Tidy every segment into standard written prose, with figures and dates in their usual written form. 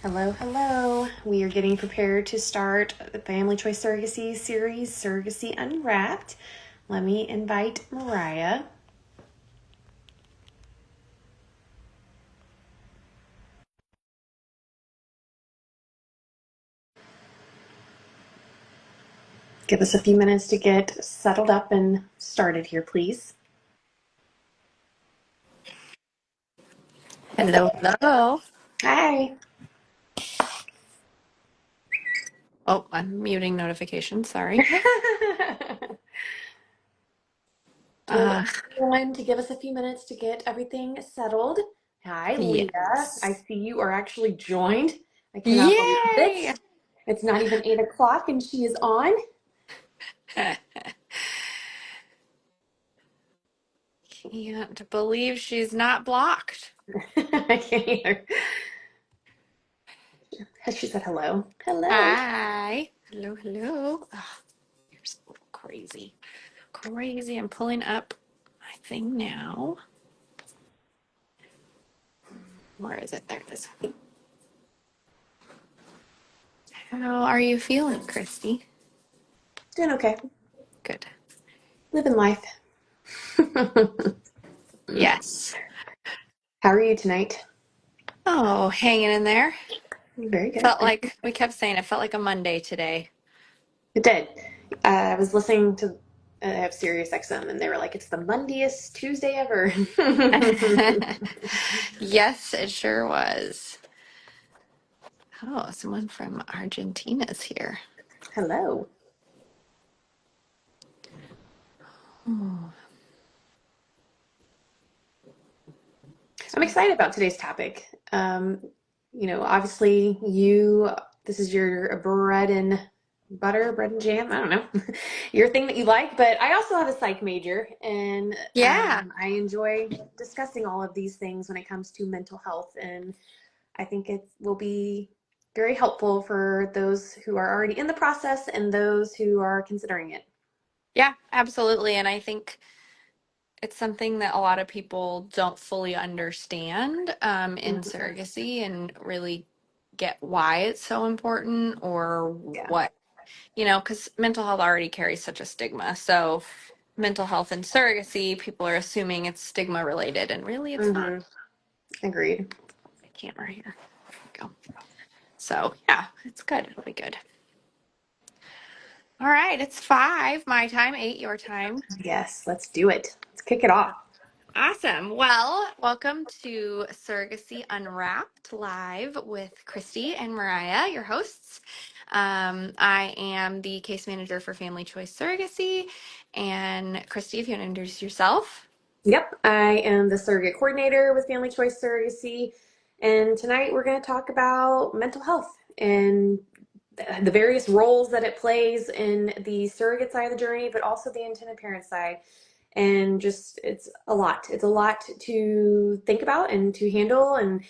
Hello, hello. We are getting prepared to start the Family Choice Surrogacy series, Surrogacy Unwrapped. Let me invite Mariah. Give us a few minutes to get settled up and started here, please. Hello, hello. Hi. Oh, I'm muting notifications. Sorry. We'll Uh, everyone to give us a few minutes to get everything settled. Hi, Leah. I yes. see you are actually joined. I cannot believe Yay! it. It's not even 8 o'clock and she is on. Can't believe she's not blocked. I can't either. She said hello. Hello. Hi. Hello, hello. Oh, you're so crazy. Crazy. I'm pulling up my thing now. Where is it? There it is. How are you feeling, Christy? Doing okay. Good. Living life. Yes. How are you tonight? Oh, hanging in there. Very good. Felt like we kept saying it felt like a Monday today. It did. I was listening to I have Sirius XM and they were like, it's the Mondayest Tuesday ever. Yes, it sure was. Oh, someone from Argentina's here. Hello. Oh, I'm excited about today's topic. Obviously this is your bread and butter, bread and jam. I don't know, your thing that you like, but I also have a psych major and yeah, I enjoy discussing all of these things when it comes to mental health. And I think it will be very helpful for those who are already in the process and those who are considering it. yeah, absolutely. And I think it's something that a lot of people don't fully understand in Mhm. surrogacy and really get why it's so important or Yeah. what, because mental health already carries such a stigma. So, mental health and surrogacy, people are assuming it's stigma related, and really it's not. Hmm. Agreed. I can't right here. There we go. So, yeah, it's good. It'll be good. All right, it's 5 my time, 8 your time. Yes, let's do it. Let's kick it off. Awesome. Well, welcome to Surrogacy Unwrapped live with Christy and Mariah, your hosts. I am the case manager for Family Choice Surrogacy. And Christy, if you want to introduce yourself. Yep, I am the surrogate coordinator with Family Choice Surrogacy, and tonight we're going to talk about mental health and the various roles that it plays in the surrogate side of the journey, but also the intended parent side. And just, it's a lot. It's a lot to think about and to handle. And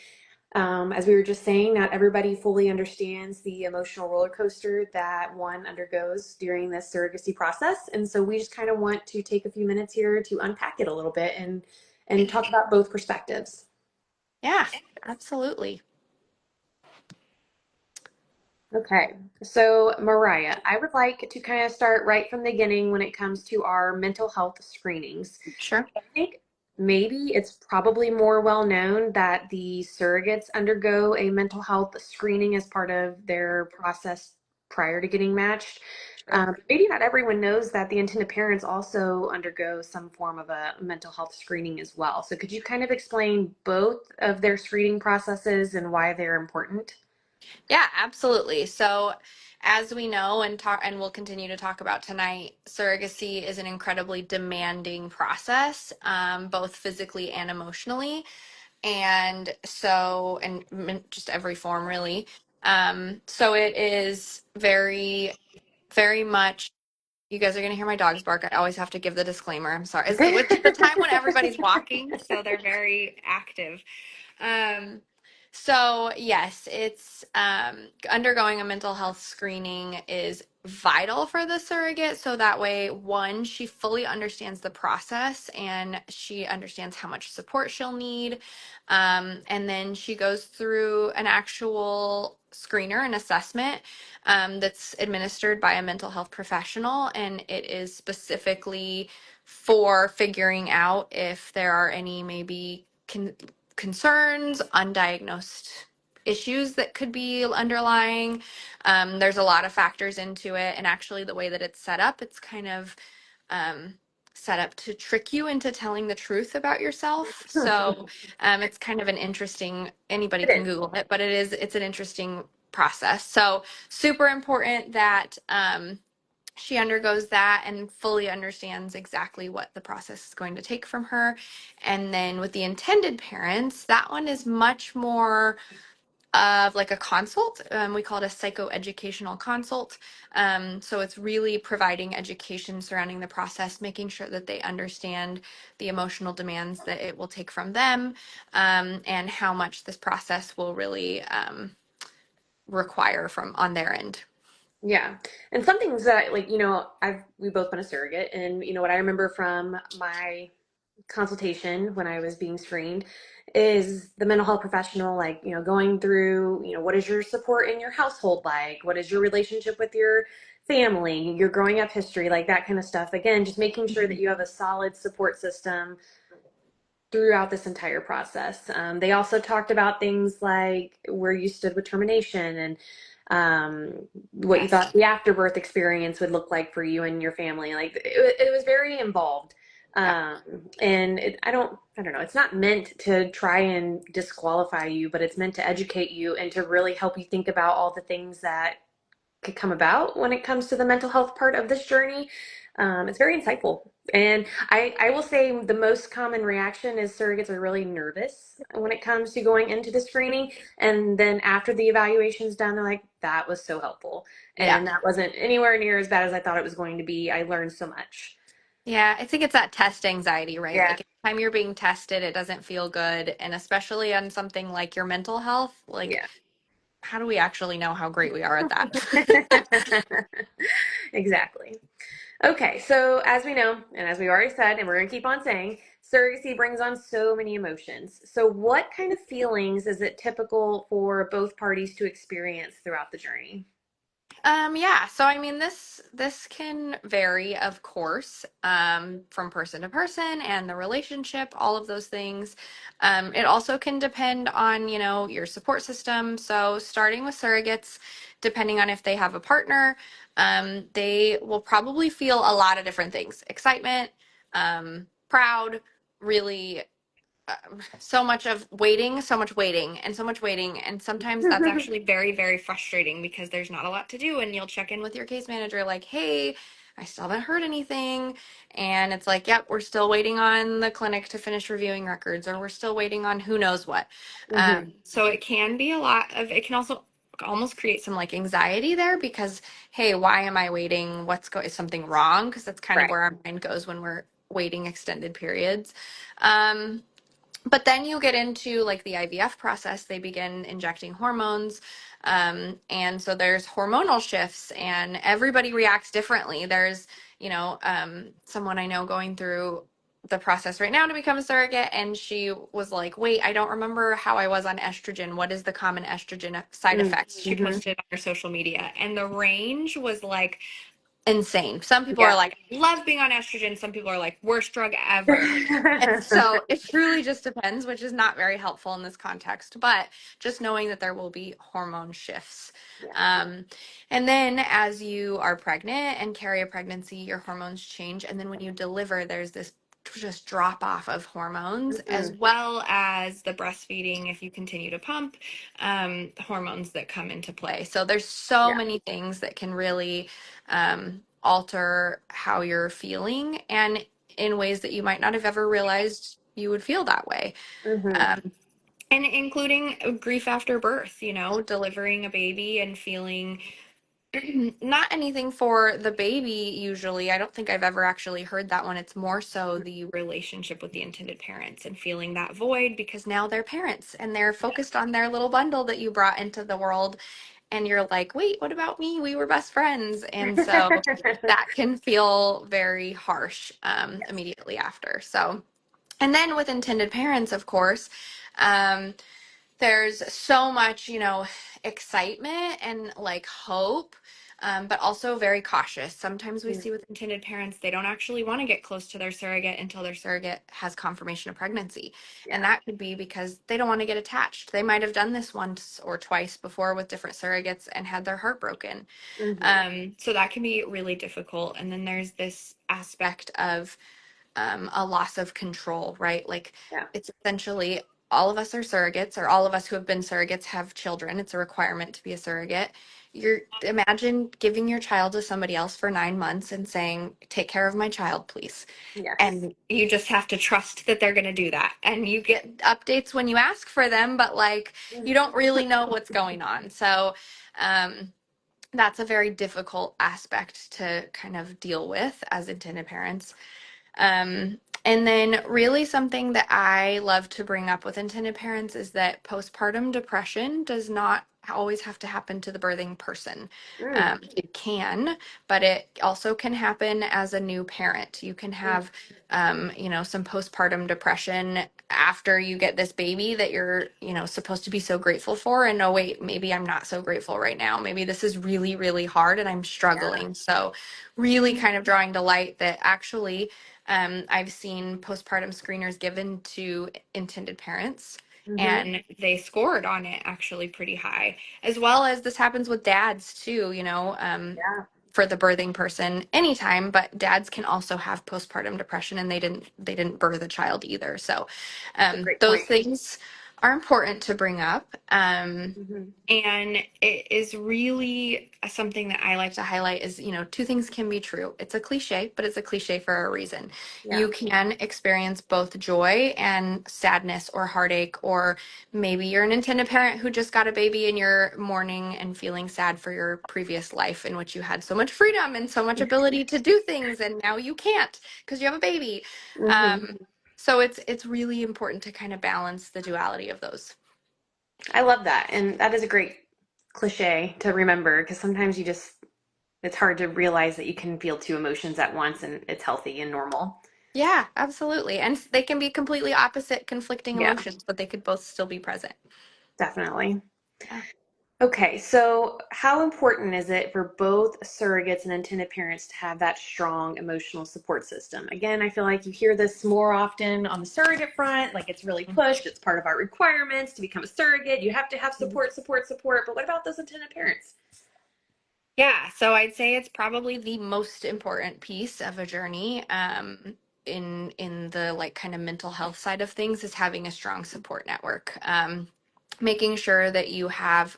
as we were just saying, not everybody fully understands the emotional roller coaster that one undergoes during this surrogacy process. And so we just kind of want to take a few minutes here to unpack it a little bit and talk about both perspectives. Yeah, absolutely. Okay, so Mariah, I would like to kind of start right from the beginning when it comes to our mental health screenings. Sure. I think maybe it's probably more well known that the surrogates undergo a mental health screening as part of their process prior to getting matched. Maybe not everyone knows that the intended parents also undergo some form of a mental health screening as well. So could you kind of explain both of their screening processes and why they're important? Yeah, absolutely. So, as we know and we'll continue to talk about tonight, surrogacy is an incredibly demanding process, both physically and emotionally. And so, just every form really. So it is very, very much. You guys are gonna hear my dogs bark. I always have to give the disclaimer. I'm sorry. It's the time when everybody's walking, so they're very active. Um, So, yes, it's undergoing a mental health screening is vital for the surrogate. So that way, one, she fully understands the process and she understands how much support she'll need. And then she goes through an actual screener, an assessment that's administered by a mental health professional. And it is specifically for figuring out if there are any maybe concerns, undiagnosed issues that could be underlying. There's a lot of factors into it. And actually, the way that it's set up, it's kind of um, set up to trick you into telling the truth about yourself. So it's kind of an interesting, anybody It can is. Google it, but it's an interesting process. So super important that she undergoes that and fully understands exactly what the process is going to take from her. And then with the intended parents, that one is much more of like a consult. We call it a psychoeducational consult. So it's really providing education surrounding the process, making sure that they understand the emotional demands that it will take from them, and how much this process will really require from on their end. Yeah. And some things that like, we've both been a surrogate, and what I remember from my consultation when I was being screened is the mental health professional, like, going through, what is your support in your household like? What is your relationship with your family, your growing up history, like that kind of stuff. Again, just making sure that you have a solid support system throughout this entire process. They also talked about things like where you stood with termination and what you Yes. thought the afterbirth experience would look like for you and your family. Like it was very involved. Yeah. And I don't know, it's not meant to try and disqualify you, but it's meant to educate you and to really help you think about all the things that could come about when it comes to the mental health part of this journey. It's very insightful. And I will say the most common reaction is surrogates are really nervous when it comes to going into the screening. And then after the evaluation's done, they're like, that was so helpful. Yeah. And that wasn't anywhere near as bad as I thought it was going to be. I learned so much. Yeah, I think it's that test anxiety, right? Yeah. Like anytime you're being tested, it doesn't feel good. And especially on something like your mental health, like Yeah. how do we actually know how great we are at that? Exactly. Okay, so as we know, and as we already said, and we're going to keep on saying, surrogacy brings on so many emotions. So, what kind of feelings is it typical for both parties to experience throughout the journey? Yeah, so I mean this can vary, of course, from person to person and the relationship, all of those things. It also can depend on, your support system. So starting with surrogates, depending on if they have a partner, they will probably feel a lot of different things. Excitement, proud, really so much of waiting, so much waiting, and so much waiting. And sometimes that's actually very, very frustrating because there's not a lot to do. And you'll check in with your case manager, like, hey, I still haven't heard anything. And it's like, yep, we're still waiting on the clinic to finish reviewing records, or we're still waiting on who knows what. Hmm. So it can be a lot of, it can also almost create some like anxiety there because, hey, why am I waiting? Is something wrong? Because that's kind of Right. where our mind goes when we're waiting extended periods. Um, but then you get into like the IVF process, they begin injecting hormones. And so there's hormonal shifts and everybody reacts differently. There's, someone I know going through the process right now to become a surrogate. And she was like, wait, I don't remember how I was on estrogen. What is the common estrogen side effects? She Mm-hmm. posted it on her social media and the range was like insane. Some people are Yeah. like, love being on estrogen. Some people are like, worst drug ever. And so it truly just depends, which is not very helpful in this context, but just knowing that there will be hormone shifts. Yeah. Um, and then as you are pregnant and carry a pregnancy, your hormones change. And then when you deliver, there's this just drop off of hormones, as Hmm. well as the breastfeeding, if you continue to pump, hormones that come into play. So there's so Yeah. many things that can really alter how you're feeling and in ways that you might not have ever realized you would feel that way. Hmm. Um, and including grief after birth, delivering a baby and feeling Not anything for the baby, usually. I don't think I've ever actually heard that one. It's more so the relationship with the intended parents and feeling that void because now they're parents and they're focused on their little bundle that you brought into the world. And you're like, wait, what about me? We were best friends. And so that can feel very harsh Yes. immediately after. So, and then with intended parents, of course, um, there's so much, excitement and like hope, but also very cautious. Sometimes we Mm, see with intended parents, they don't actually want to get close to their surrogate until their surrogate has confirmation of pregnancy. And yeah. that could be because they don't want to get attached. They might have done this once or twice before with different surrogates and had their heart broken. Hmm. So that can be really difficult. And then there's this aspect of a loss of control, right? Like Yeah. it's essentially all of us are surrogates, or all of us who have been surrogates have children. It's a requirement to be a surrogate. You're imagine giving your child to somebody else for 9 months and saying, "Take care of my child, please." Yes. And you just have to trust that they're going to do that. And you get updates when you ask for them, but like you don't really know what's going on. So, um, that's a very difficult aspect to kind of deal with as intended parents. And then, really, something that I love to bring up with intended parents is that postpartum depression does not always have to happen to the birthing person. Mm, It can, but it also can happen as a new parent. You can mm, have, some postpartum depression after you get this baby that you're, supposed to be so grateful for. And oh, wait, maybe I'm not so grateful right now. Maybe this is really, really hard and I'm yeah. struggling. So, really kind of drawing to light that actually I've seen postpartum screeners given to intended parents, Hmm. and they scored on it actually pretty high. As well as this happens with dads too, Yeah. for the birthing person anytime, but dads can also have postpartum depression and they didn't birth a child either. So That's a great those point. things are important to bring up. Hmm. And it is really something that I like to highlight is, two things can be true. It's a cliche, but it's a cliche for a reason. Yeah. You can experience both joy and sadness or heartache, or maybe you're an intended parent who just got a baby and you're mourning and feeling sad for your previous life in which you had so much freedom and so much ability to do things, and now you can't because you have a baby. Hmm. Um, so it's really important to kind of balance the duality of those. I love that. And that is a great cliche to remember because sometimes it's hard to realize that you can feel two emotions at once and it's healthy and normal. Yeah, absolutely. And they can be completely opposite, conflicting Yeah, emotions, but they could both still be present. definitely. Yeah. Okay, so how important is it for both surrogates and intended parents to have that strong emotional support system? Again, I feel like you hear this more often on the surrogate front, like it's really pushed, it's part of our requirements to become a surrogate. You have to have support, support, support. But what about those intended parents? Yeah, so I'd say it's probably the most important piece of a journey in the like kind of mental health side of things is having a strong support network. Making sure that you have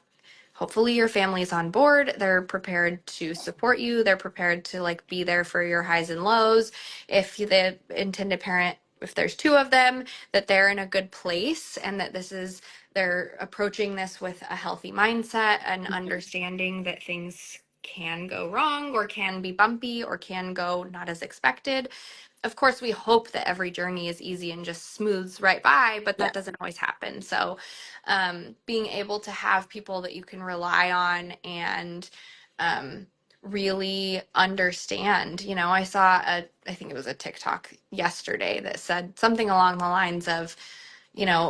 hopefully your family's on board, they're prepared to support you, they're prepared to like be there for your highs and lows. If the intended parent, if there's two of them, that they're in a good place and that they're approaching this with a healthy mindset and understanding that things can go wrong or can be bumpy or can go not as expected. Of course, we hope that every journey is easy and just smooths right by, but Yeah. that doesn't always happen. So, being able to have people that you can rely on and um, really understand. I saw I think it was a TikTok yesterday that said something along the lines of,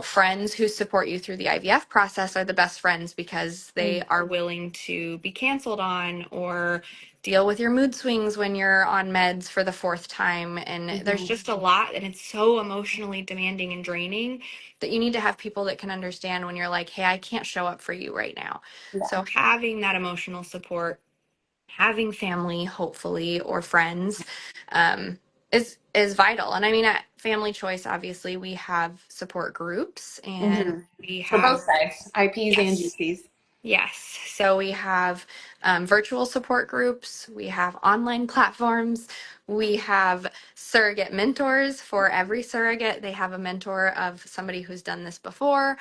friends who support you through the IVF process are the best friends because they are willing to be canceled on or deal with your mood swings when you're on meds for the fourth time. And there's Mm-hmm. just a lot, and it's so emotionally demanding and draining that you need to have people that can understand when you're like, hey, I can't show up for you right now. Yeah. So having that emotional support, having family, hopefully, or friends, um, is vital. And I mean, at Family Choice, obviously, we have support groups, and Mm-hmm. we So both have sides, IPs and yes. GCs. Yes. So we have virtual support groups, we have online platforms, we have surrogate mentors for every surrogate. They have a mentor of somebody who's done this before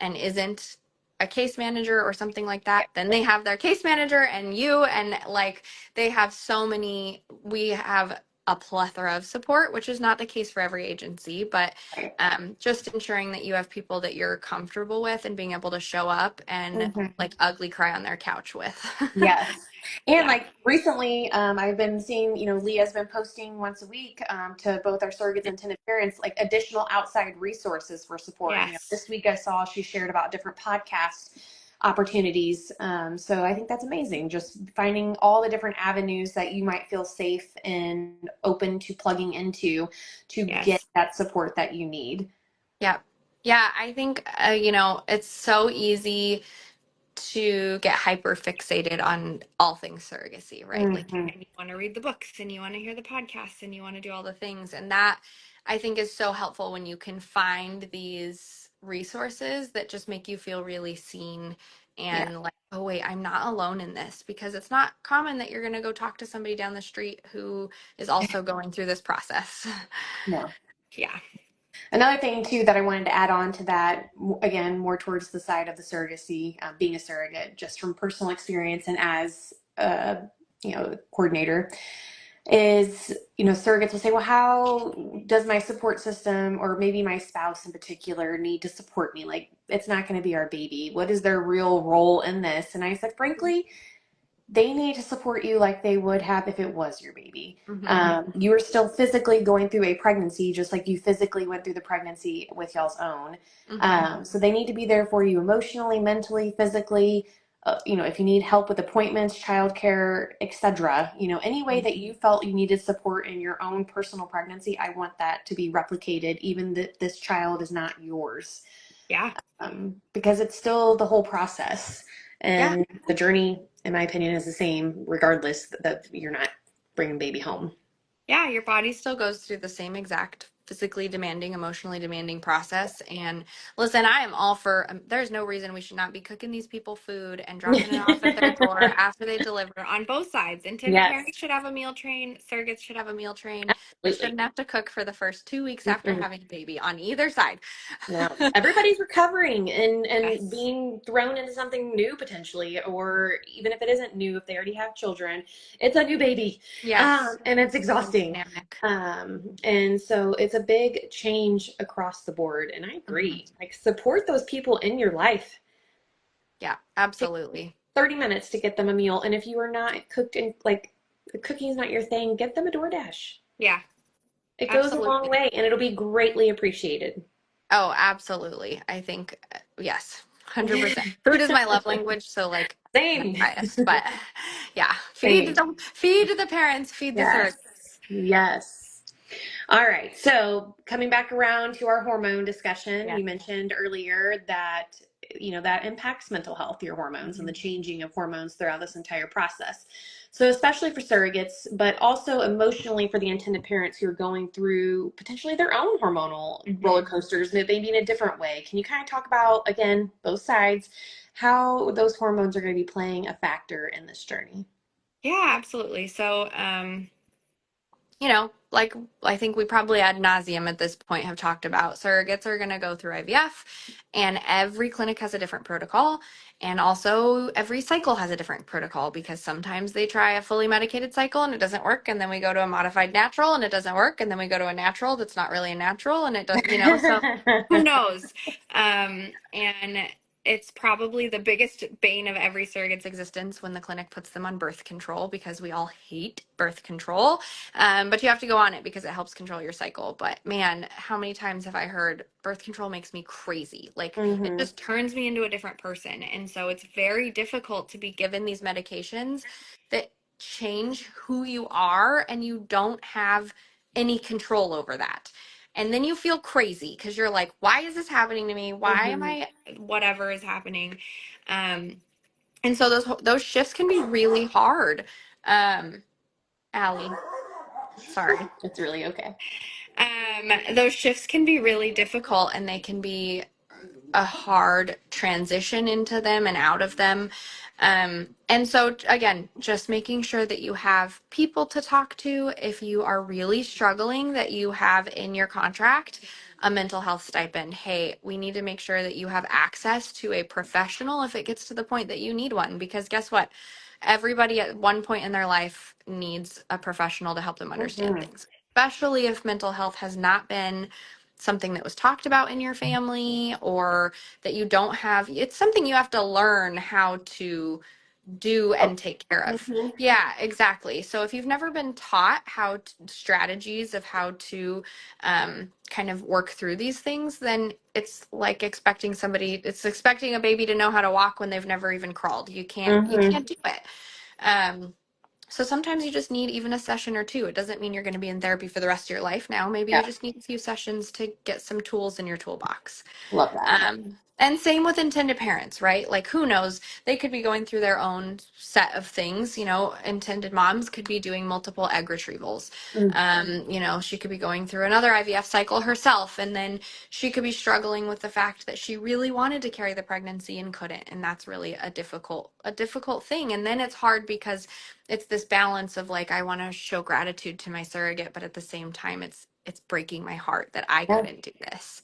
and isn't a case manager or something like that, then they have their case manager and you, and like they have so many, we have a plethora of support, which is not the case for every agency, but Right. just ensuring that you have people that you're comfortable with and being able to show up and Mhm. like ugly cry on their couch with. Yes. And Yeah. like recently, I've been seeing, Leah's been posting once a week to both our surrogates and intended parents, like additional outside resources for support. Yes. This week I saw she shared about different podcast opportunities. So I think that's amazing. Just finding all the different avenues that you might feel safe and open to plugging into to get Yes. that support that you need. Yeah. Yeah. I think, it's so easy to get hyper fixated on all things surrogacy, right? Like Hmm. you want to read the books and you want to hear the podcasts and you want to do all the things. And that I think is so helpful when you can find these resources that just make you feel really seen Yeah. and like, oh, wait, I'm not alone in this, because it's not common that you're going to go talk to somebody down the street who is also going through this process. No. Yeah. Another thing too that I wanted to add on to that, again, more towards the side of the surrogacy, being a surrogate, just from personal experience and as coordinator, is surrogates will say, well, how does my support system or maybe my spouse in particular need to support me? Like, it's not going to be our baby. What is their real role in this? And I said, frankly, they need to support you like they would have if it was your baby. Hmm. You are still physically going through a pregnancy, just like you physically went through the pregnancy with y'all's own. Hmm. So they need to be there for you emotionally, mentally, physically. If you need help with appointments, childcare, etc. Any way that you felt you needed support in your own personal pregnancy, I want that to be replicated, even that this child is not yours, Yeah. because it's still the whole process. Yeah. And the journey, in my opinion, is the same regardless that you're not bringing baby home. Yeah, your body still goes through the same exact physically demanding, emotionally demanding process. And listen, I am all for, there's no reason we should not be cooking these people food and dropping it off at their door after they deliver on both sides. Intended Yes, parents should have a meal train, surrogates should have a meal train. They absolutely. shouldn't have to cook for the first 2 weeks after Mm-mm. having a baby on either side. No, everybody's recovering and Yes. being thrown into something new potentially, or even if it isn't new, if they already have children, it's a new baby, Yes. and it's New exhausting. dynamic. And so it's a big change across the board. And I Hmm. agree. Like, support those people in your life. Yeah, Take absolutely. 30 minutes to get them a meal. And if you are not cooked in, like, cooking is not your thing, get them a DoorDash. Yeah, It goes a long absolutely. way and it'll be greatly appreciated. Oh, absolutely. I think, yes, 100%. Food is my love language, so like not Same. biased, but yeah, Same. feed the parents, feed the Yes. surrogates. Yes. All right. So coming back around to our hormone discussion, Yeah. you mentioned earlier that that impacts mental health, your hormones, and the Hmm. changing of hormones throughout this entire process. So especially for surrogates, but also emotionally for the intended parents who are going through potentially their own hormonal roller Hmm. coasters, maybe in a different way. Can you kind of talk about, again, both sides, how those hormones are going to be playing a factor in this journey? Yeah, absolutely. So, like I think we probably ad nauseum at this point have talked about, surrogates are going to go through IVF, and every clinic has a different protocol. And also, every cycle has a different protocol, because sometimes they try a fully medicated cycle and it doesn't work. And then we go to a modified natural and it doesn't work. And then we go to a natural that's not really a natural and it does, so who knows? And it's probably the biggest bane of every surrogate's existence when the clinic puts them on birth control, because we all hate birth control. But you have to go on it because it helps control your cycle. But man, how many times have I heard birth control makes me crazy? Like it Hmm. just turns me into a different person. And so it's very difficult to be given these medications that change who you are, and you don't have any control over that. And then you feel crazy because you're like, why is this happening to me? Why am Hmm. I, whatever is happening? Um, and so those shifts can be really hard. Um, Allie, sorry. It's really okay. Those shifts can be really difficult, and they can be a hard transition into them and out of them. And so, again, just making sure that you have people to talk to if you are really struggling, that you have in your contract a mental health stipend. Hey, we need to make sure that you have access to a professional if it gets to the point that you need one, because guess what? Everybody at one point in their life needs a professional to help them understand Hmm. things, especially if mental health has not been something that was talked about in your family, or that you don't have. It's something you have to learn how to do Oh. and take care of. Hmm. Yeah, exactly. So if you've never been taught strategies of how to kind of work through these things, then it's like it's expecting a baby to know how to walk when they've never even crawled. You Hmm. can't do it. Um, so sometimes you just need even a session or two. It doesn't mean you're going to be in therapy for the rest of your life now. Maybe you Yeah. just need a few sessions to get some tools in your toolbox. Love that. And same with intended parents, right? Like, who knows? They could be going through their own set of things. Intended moms could be doing multiple egg retrievals. Mm. She could be going through another IVF cycle herself, and then she could be struggling with the fact that she really wanted to carry the pregnancy and couldn't, and that's really a difficult thing. And then it's hard because it's this balance of like, I want to show gratitude to my surrogate, but at the same time, it's breaking my heart that I Yeah. couldn't do this.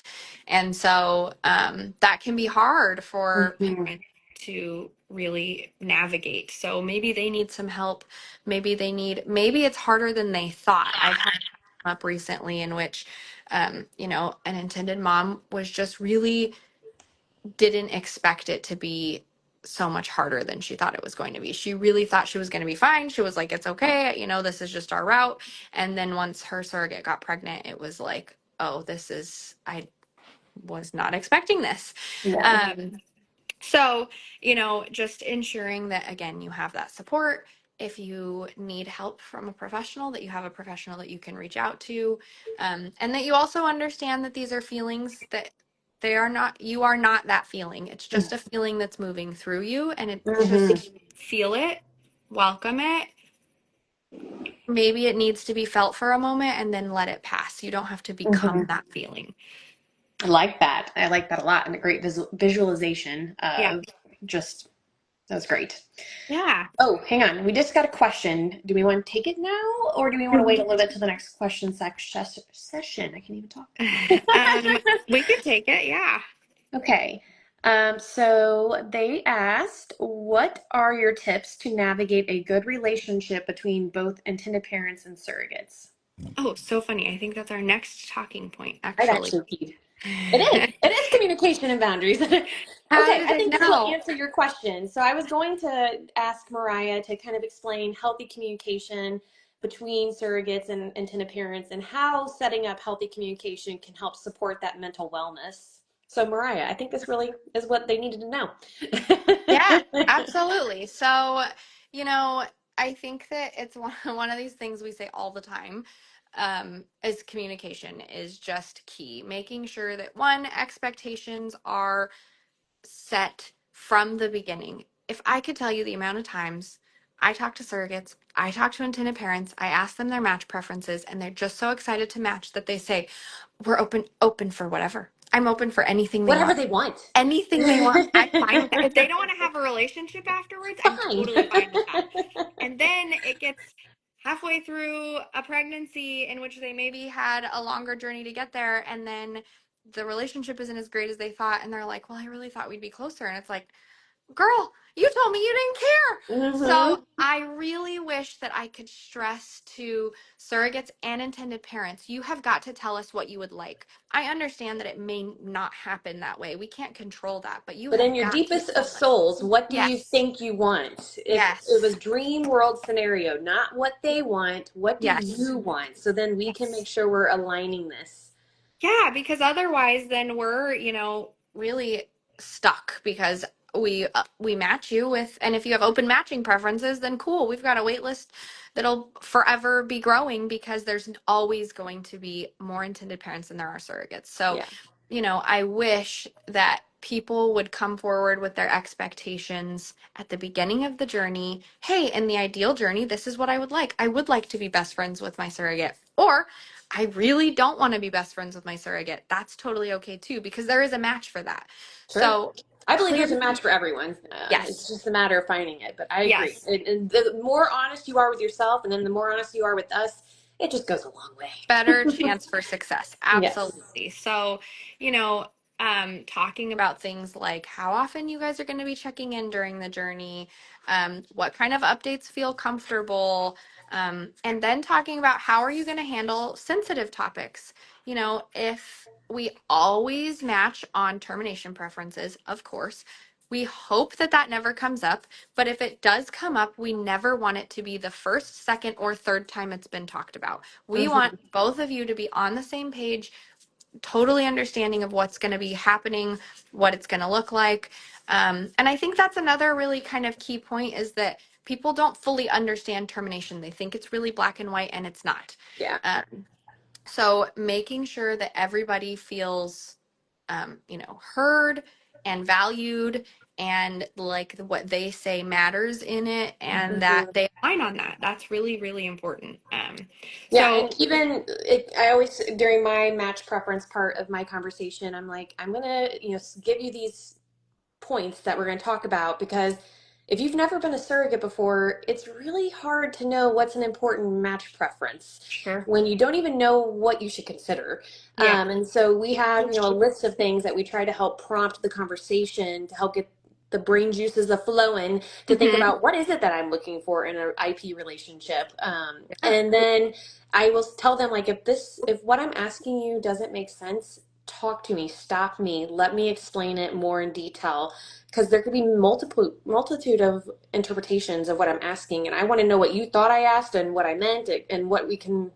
And so that can be hard for Hmm. parents to really navigate. So maybe they need some help. Maybe it's harder than they thought. I've had up recently in which, an intended mom was just really didn't expect it to be so much harder than she thought it was going to be. She really thought she was going to be fine. She was like, it's okay. This is just our route. And then once her surrogate got pregnant, it was like, oh, I was not expecting this. Yeah. So, just ensuring that, again, you have that support. If you need help from a professional, that you have a professional that you can reach out to, and that you also understand that these are feelings that you are not that feeling. It's just a feeling that's moving through you, and it's Hmm. just feel it, welcome it. Maybe it needs to be felt for a moment and then let it pass. You don't have to become Hmm. that feeling. I like that. I like that a lot, and a great visualization Yeah. of just that was great. Yeah. Oh, hang on. We just got a question. Do we want to take it now, or do we want to wait a little bit till the next question session? I can't even talk. Um, we could take it. Yeah. Okay. So they asked, what are your tips to navigate a good relationship between both intended parents and surrogates? Oh, so funny. I think that's our next talking point, I'd actually. actually peed. It is. It is communication and boundaries. How Okay, did I it think this will know? answer your question. So I was going to ask Mariah to kind of explain healthy communication between surrogates and intended parents and how setting up healthy communication can help support that mental wellness. So Mariah, I think this really is what they needed to know. Yeah, absolutely. So, you know, I think that it's one of these things we say all the time, is communication is just key. Making sure that one, expectations are set from the beginning. If I could tell you the amount of times I talk to surrogates, I talk to intended parents, I ask them their match preferences, and they're just so excited to match that they say, "We're open for whatever. I'm open for anything they Whatever want. they want. Anything they want. I'm fine with that. If they don't want to have a relationship afterwards, I'm Fine. totally fine with that." And then it gets halfway through a pregnancy in which they maybe had a longer journey to get there, and then the relationship isn't as great as they thought, and they're like, well, I really thought we'd be closer. And it's like, girl, you told me you didn't care. So Hmm. I really wish that I could stress to surrogates and intended parents, you have got to tell us what you would like. I understand that it may not happen that way. We can't control that, but you But in have your got to deepest of tell us. souls, what do you Yes. think you want? If it Yes. was dream world scenario, not what they want, what do Yes. you want? So then we can make Yes. sure we're aligning this. Yeah, because otherwise then we're, really stuck because we match you with, and if you have open matching preferences, then cool. We've got a wait list that'll forever be growing because there's always going to be more intended parents than there are surrogates. So, Yeah. I wish that people would come forward with their expectations at the beginning of the journey. Hey, in the ideal journey, this is what I would like. I would like to be best friends with my surrogate. Or I really don't want to be best friends with my surrogate. That's totally okay too, because there is a match for that. Sure. So I believe there's a clearly, match for everyone. It's yes, just a matter of finding it. But I agree. yes, And the more honest you are with yourself, and then the more honest you are with us, it just goes a long Better way. chance for success. Yes. Absolutely. So, you know, talking about things like how often you guys are going to be checking in during the journey, what kind of updates feel comfortable, and then talking about how are you going to handle sensitive topics. If we always match on termination preferences, of course, we hope that that never comes up. But if it does come up, we never want it to be the first, second, or third time it's been talked about. We want Hmm. both of you to be on the same page, totally understanding of what's going to be happening, what it's going to look like. And I think that's another really kind of key point is that people don't fully understand termination. They think it's really black and white, and it's not. Yeah. So making sure that everybody feels, heard and valued and like what they say matters in it and that Hmm. they align on that. That's really, really important. Yeah, So and even I always during my match preference part of my conversation, I'm like, I'm gonna, give you these points that we're going to talk about because if you've never been a surrogate before, it's really hard to know what's an important match preference sure. when you don't even know what you should consider. Yeah. And so we have, a list of things that we try to help prompt the conversation to help get the brain juices a flowing to think Hmm. about what is it that I'm looking for in an IP relationship. Yeah. And then I will tell them like if what I'm asking you doesn't make sense, talk to me, stop me, let me explain it more in detail because there could be multitude of interpretations of what I'm asking, and I want to know what you thought I asked and what I meant and what we can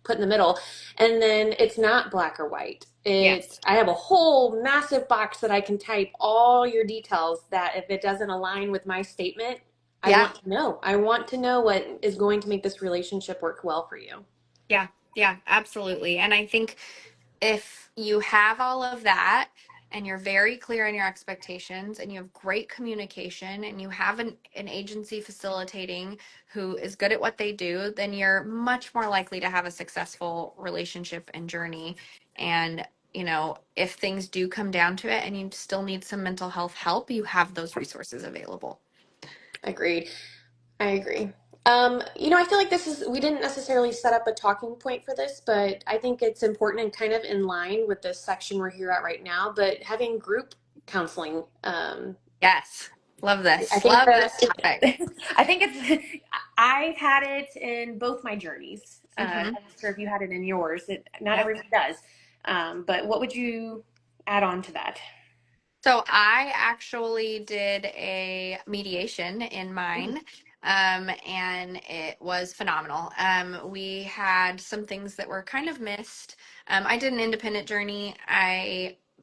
put in the middle. And then it's not black or white. Yes. It's I have a whole massive box that I can type all your details that if it doesn't align with my statement, I Yeah. want to know. I want to know what is going to make this relationship work well for you. Yeah. Yeah. Absolutely. And I think if you have all of that and you're very clear in your expectations and you have great communication and you have an agency facilitating who is good at what they do, then you're much more likely to have a successful relationship and journey. And, if things do come down to it and you still need some mental health help, you have those resources available. Agreed. I agree. I feel like we didn't necessarily set up a talking point for this, but I think it's important and kind of in line with this section we're here at right now, but having group counseling. Yes. Love I this. think Love that this topic. I think I've had it in both my journeys. I'm Hmm. not sure if you had it in yours. Not Yep. everyone does. But what would you add on to that? So I actually did a mediation in Mm. mine, and it was phenomenal. We had some things that were kind of missed. I did an independent journey.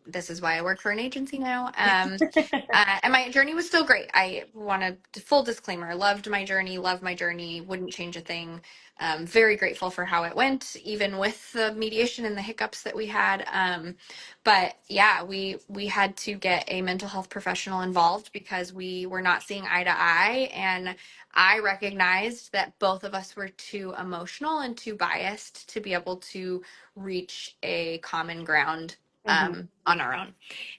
This is why I work for an agency now. And my journey was still great. I wanted full disclaimer, loved my journey, wouldn't change a thing. Very grateful for how it went, even with the mediation and the hiccups that we had. But yeah, we had to get a mental health professional involved because we were not seeing eye to eye, and I recognized that both of us were too emotional and too biased to be able to reach a common ground Hmm. on our own.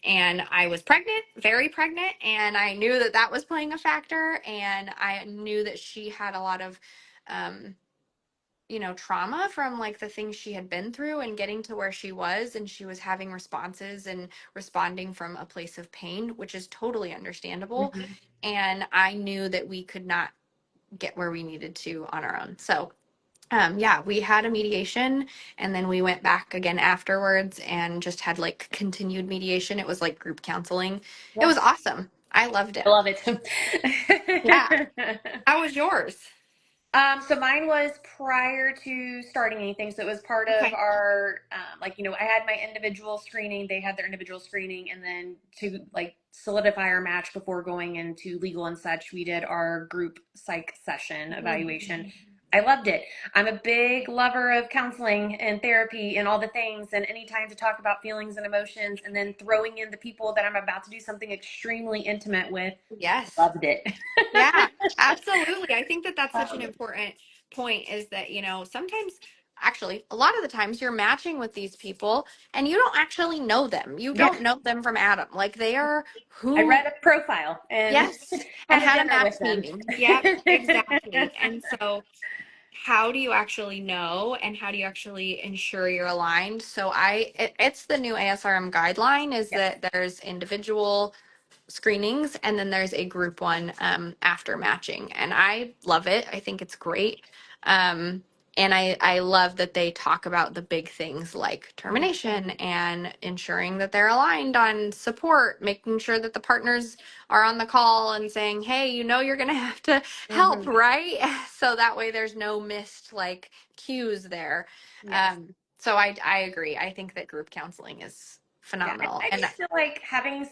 And I was pregnant, very pregnant, and I knew that that was playing a factor, and I knew that she had a lot of um, trauma from like the things she had been through and getting to where she was, and she was having responses and responding from a place of pain, which is totally understandable. Hmm. And I knew that we could not get where we needed to on our own. So, yeah, we had a mediation and then we went back again afterwards and just had like continued mediation. It was like group counseling. It was Yes, awesome. I loved I it. love it. Yeah. How was yours? So mine was prior to starting anything. So it was part of Okay. our, I had my individual screening. They had their individual screening, and then to like solidify our match before going into legal and such, we did our group psych session Mhm. evaluation. I loved it. I'm a big lover of counseling and therapy and all the things, and anytime to talk about feelings and emotions, and then throwing in the people that I'm about to do something extremely intimate with, Yes. loved it. Yeah, absolutely. I think that that's such an Loved it. important point is that, sometimes, actually, a lot of the times you're matching with these people and you don't actually know them. You Yeah. don't know them from Adam. Like they are I who, read a profile and yes, and had a had a dinner match with them. meeting. Yep, exactly. And so how do you actually know and how do you actually ensure you're aligned? So it's the new ASRM guideline is Yep. that there's individual screenings and then there's a group one after matching, and I love it. I think it's great. um, and I love that they talk about the big things like termination and ensuring that they're aligned on support, making sure that the partners are on the call and saying, hey, you're going to have to help, Mm-hmm. right? So that way there's no missed like cues there. Yes. So I agree. I think that group counseling is Yeah. phenomenal. I And just feel like having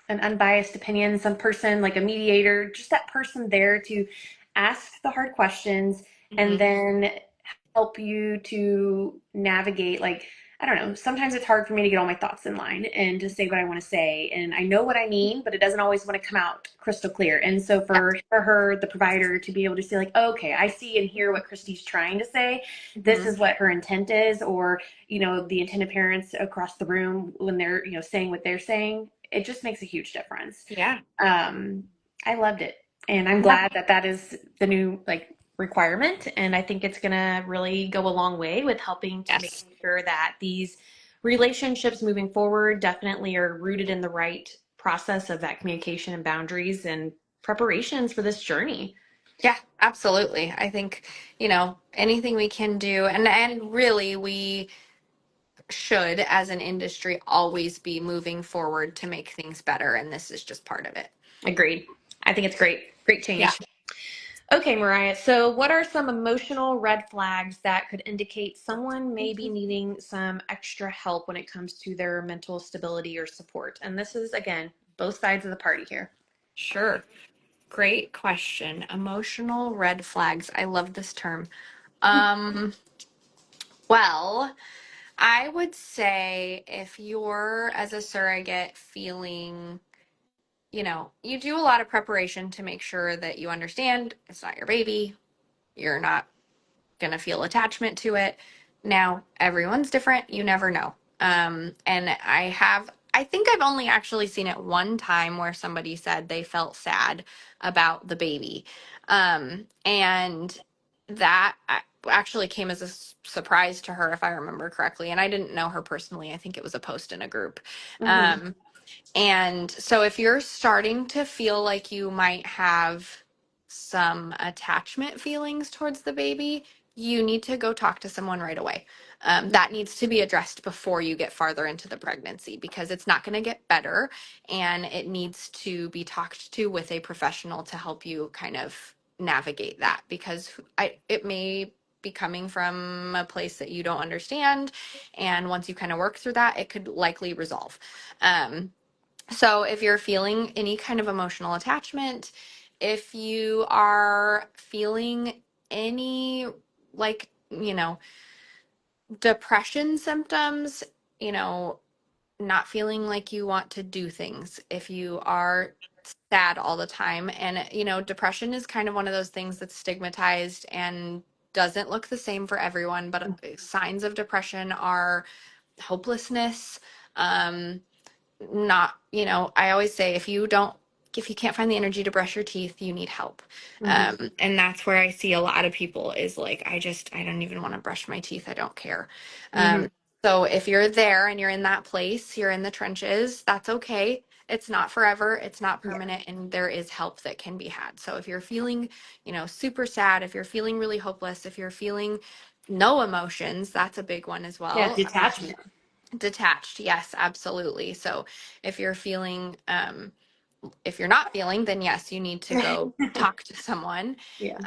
an unbiased opinion, some person like a mediator, just that person there to ask the hard questions and mhm, then help you to navigate. Like, I don't know, sometimes it's hard for me to get all my thoughts in line and to say what I want to say. And I know what I mean, but it doesn't always want to come out crystal clear. And so for her, the provider, to be able to say, like, oh, okay, I see and hear what Christy's trying to say. This mhm. is what her intent is, or, the intended parents across the room when they're, saying what they're saying, it just makes a huge difference. Yeah. um, I loved it, and I'm Yeah. glad that that is the new requirement. And I think it's gonna really go a long way with helping to Yes. making sure that these relationships moving forward definitely are rooted in the right process of that communication and boundaries and preparations for this journey. Yeah, absolutely. I think, anything we can do, and really we should as an industry always be moving forward to make things better, and this is just part of it. Agreed. I think it's great. Great Yeah. change. Okay, Mariah. So, what are some emotional red flags that could indicate someone may be needing some extra help when it comes to their mental stability or support? And this is, again, both sides of the party here. Sure. Great question. Emotional red flags. I love this term. Um, well, I would say if you're as a surrogate feeling, you do a lot of preparation to make sure that you understand it's not your baby. You're not going to feel attachment to it. Now, everyone's different. You never know. And I think I've only actually seen it one time where somebody said they felt sad about the baby. And that actually came as a surprise to her, if I remember correctly. And I didn't know her personally. I think it was a post in a group. Mm-hmm. Um, and so if you're starting to feel like you might have some attachment feelings towards the baby, you need to go talk to someone right away. That needs to be addressed before you get farther into the pregnancy because it's not going to get better and it needs to be talked to with a professional to help you kind of navigate that because it may be coming from a place that you don't understand. And once you kind of work through that, it could likely resolve. Um, so if you're feeling any kind of emotional attachment, if you are feeling any like, depression symptoms, you know, not feeling like you want to do things, if you are sad all the time, and, depression is kind of one of those things that's stigmatized and doesn't look the same for everyone, but signs of depression are hopelessness, um, not, I always say if you can't find the energy to brush your teeth, you need help. Mm-hmm. And that's where I see a lot of people is like, I don't even want to brush my teeth. I don't care. Mm-hmm. Um, so if you're there and you're in that place, you're in the trenches, that's okay. It's not forever. It's not Yeah. permanent. And there is help that can be had. So if you're feeling, super sad, if you're feeling really hopeless, if you're feeling no emotions, that's a big one as Yeah. well. Detachment. Detached, yes, absolutely. So if you're feeling, if you're not feeling, then yes, you need to go talk to someone. Yeah.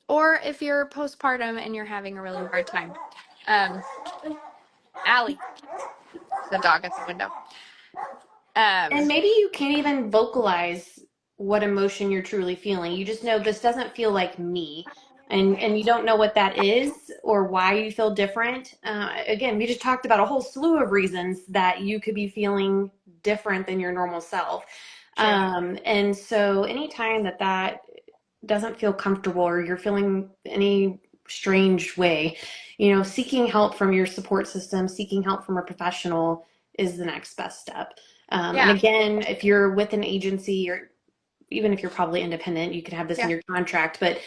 Or if you're postpartum and you're having a really hard time. Um, Allie, the dog at the window. And Um, maybe you can't even vocalize what emotion you're truly feeling. You just know this doesn't feel like me. And you don't know what that is or why you feel different. Again, we just talked about a whole slew of reasons that you could be feeling different than your normal self. sure. And so anytime that doesn't feel comfortable or you're feeling any strange way, seeking help from your support system, seeking help from a professional is the next best step. And Yeah. again, if you're with an agency or even if you're probably independent, you can have this in Yeah. your contract, but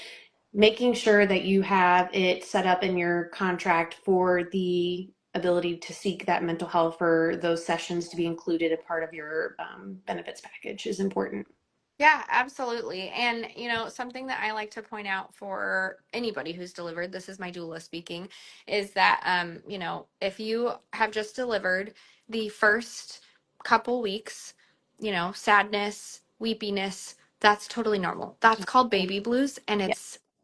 making sure that you have it set up in your contract for the ability to seek that mental health for those sessions to be included a part of your benefits package is important. Yeah, absolutely. And, something that I like to point out for anybody who's delivered, this is my doula speaking, is that, if you have just delivered the first couple weeks, sadness, weepiness, that's totally normal. That's called baby blues, and Yeah.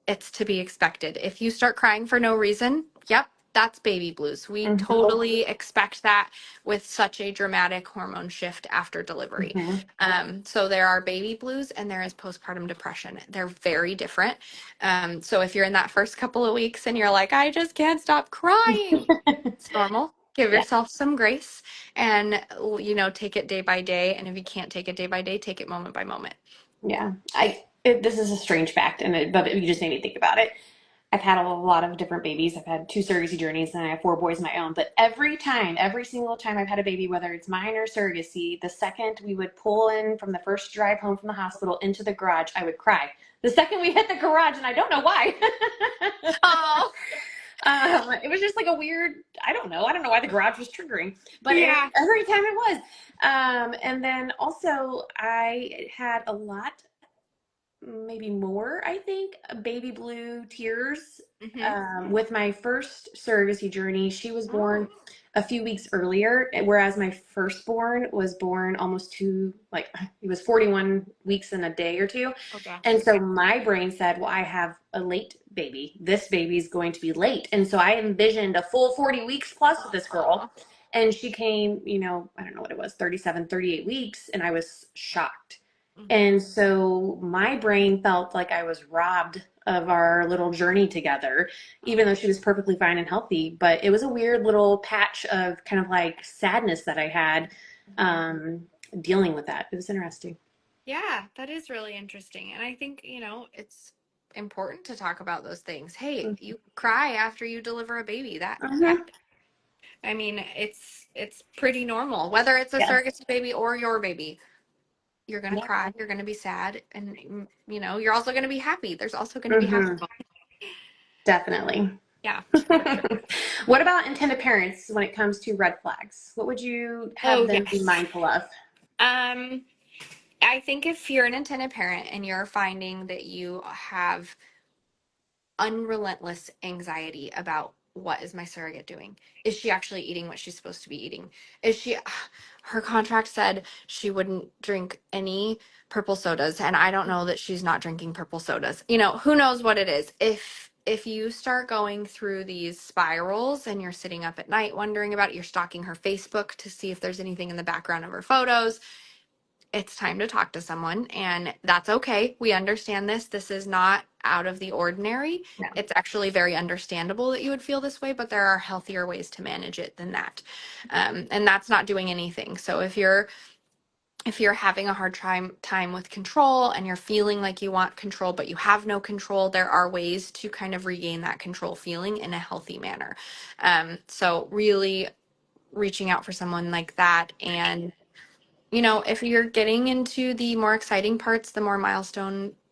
it's to be expected. If you start crying for no reason, yep, that's baby blues. We Hmm. totally expect that with such a dramatic hormone shift after delivery. Hmm. So there are baby blues and there is postpartum depression. They're very different. So if you're in that first couple of weeks and you're like, I just can't stop crying, it's normal. Give Yeah. yourself some grace and, take it day by day. And if you can't take it day by day, take it moment by moment. Yeah. This is a strange fact, but you just made me think about it. I've had a lot of different babies. I've had two surrogacy journeys and I have four boys of my own. But every single time I've had a baby, whether it's mine or surrogacy, the second we would pull in from the first drive home from the hospital into the garage, I would cry. The second we hit the garage, and I don't know why. Oh, It was just like a weird, I don't know. I don't know why the garage was triggering, but yeah. every time it was. And then also, I had a lot, maybe more, I think, baby blue tears Hmm. with my first surrogacy journey. She was born a few weeks earlier, whereas my firstborn was born almost he was 41 weeks and a day or two. Oh And gosh. so my brain said, well, I have a late baby. This baby's going to be late. And so I envisioned a full 40 weeks plus with this girl. Oh. And she came, I don't know what it was, 37, 38 weeks. And I was shocked. Mhm. And so my brain felt like I was robbed of our little journey together, even though she was perfectly fine and healthy. But it was a weird little patch of kind of like sadness that I had Mhm. um, dealing with that. It was interesting. Yeah, that is really interesting. And I think, it's important to talk about those things. Hey, you cry after you deliver a baby. That Mm-hmm. I mean, it's pretty normal. Whether it's a Yeah. surrogacy baby or your baby, you're gonna Yeah. cry, you're gonna be sad, and you're also gonna be happy. There's also gonna be happy Mm-hmm. moments. Definitely. Yeah, for sure. What about intended parents when it comes to red flags? What would you have Oh, them be yes. mindful of? Um, I think if you're an intended parent and you're finding that you have unrelentless anxiety about what is my surrogate doing? Is she actually eating what she's supposed to be eating? Is she, her contract said she wouldn't drink any purple sodas, and I don't know that she's not drinking purple sodas. Who knows what it is. If you start going through these spirals and you're sitting up at night wondering about it, you're stalking her Facebook to see if there's anything in the background of her photos, it's time to talk to someone, and that's okay. We understand this. This is not out of the ordinary. No. It's actually very understandable that you would feel this way, but there are healthier ways to manage it than that. And that's not doing anything. So if you're having a hard time with control and you're feeling like you want control but you have no control, there are ways to kind of regain that control feeling in a healthy manner. So really reaching out for someone like that. And if you're getting into the more exciting parts, the more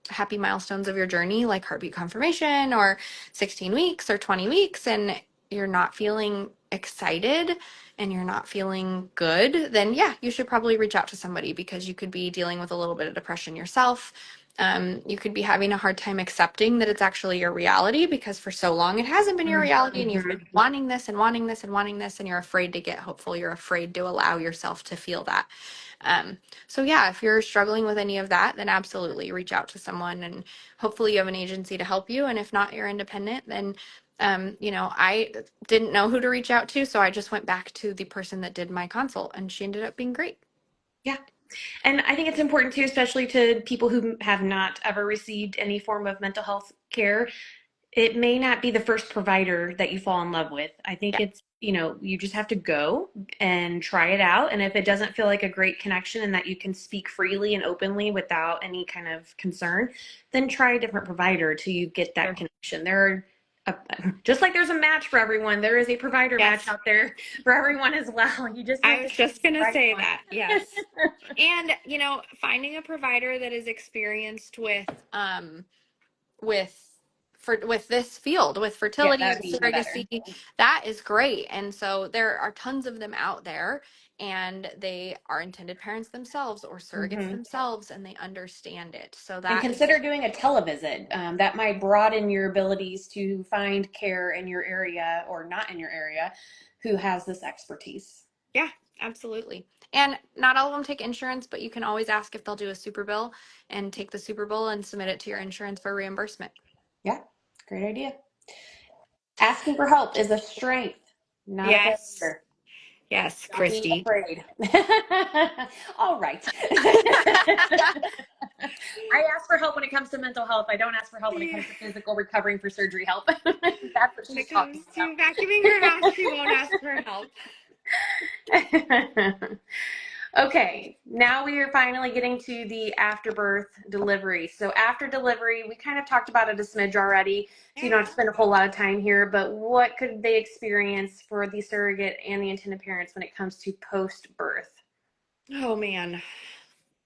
happy milestones of your journey, like heartbeat confirmation or 16 weeks or 20 weeks, and you're not feeling excited and you're not feeling good, then yeah, you should probably reach out to somebody because you could be dealing with a little bit of depression yourself. You could be having a hard time accepting that it's actually your reality because for so long it hasn't been your reality and you've been Mm-hmm. wanting this and wanting this and wanting this and you're afraid to get hopeful. You're afraid to allow yourself to feel that. Um, so yeah, if you're struggling with any of that, then absolutely reach out to someone and hopefully you have an agency to help you. And if not, you're independent, then I didn't know who to reach out to, so I just went back to the person that did my consult and she ended up being great. Yeah. And I think it's important too, especially to people who have not ever received any form of mental health care. It may not be the first provider that you fall in love with. I think Yeah, you just have to go and try it out. And if it doesn't feel like a great connection and that you can speak freely and openly without any kind of concern, then try a different provider till you get that sure. connection. Just like there's a match for everyone, there is a provider match Yes. out there for everyone as well. You just I have to was choose just the going to right say one. that. Yes. And, finding a provider that is experienced with for with this field, with Yeah, fertility that would and be even better. surrogacy, that is great. And so there are tons of them out there, and they are intended parents themselves or surrogates Hmm. themselves, and they understand it. So And that is consider doing a televisit. That might broaden your abilities to find care in your area or not in your area who has this expertise. yeah, absolutely. And not all of them take insurance, but you can always ask if they'll do a super bill and take the super bill and submit it to your insurance for reimbursement. Yeah, great idea. Asking for help is a strength, not a Yes. failure. Yes, Don't be Christy. afraid. All right. I ask for help when it comes to mental health. I don't ask for help when it Yeah. comes to physical recovering for surgery help. That's what When she's it talking comes to vacuuming her house, she won't ask for about. help. Okay, now we are finally getting to the afterbirth delivery. So after delivery, we kind of talked about it a smidge already, so you don't have Yeah. to spend a whole lot of time here, but what could they experience for the surrogate and the intended parents when it comes to post-birth? Oh man.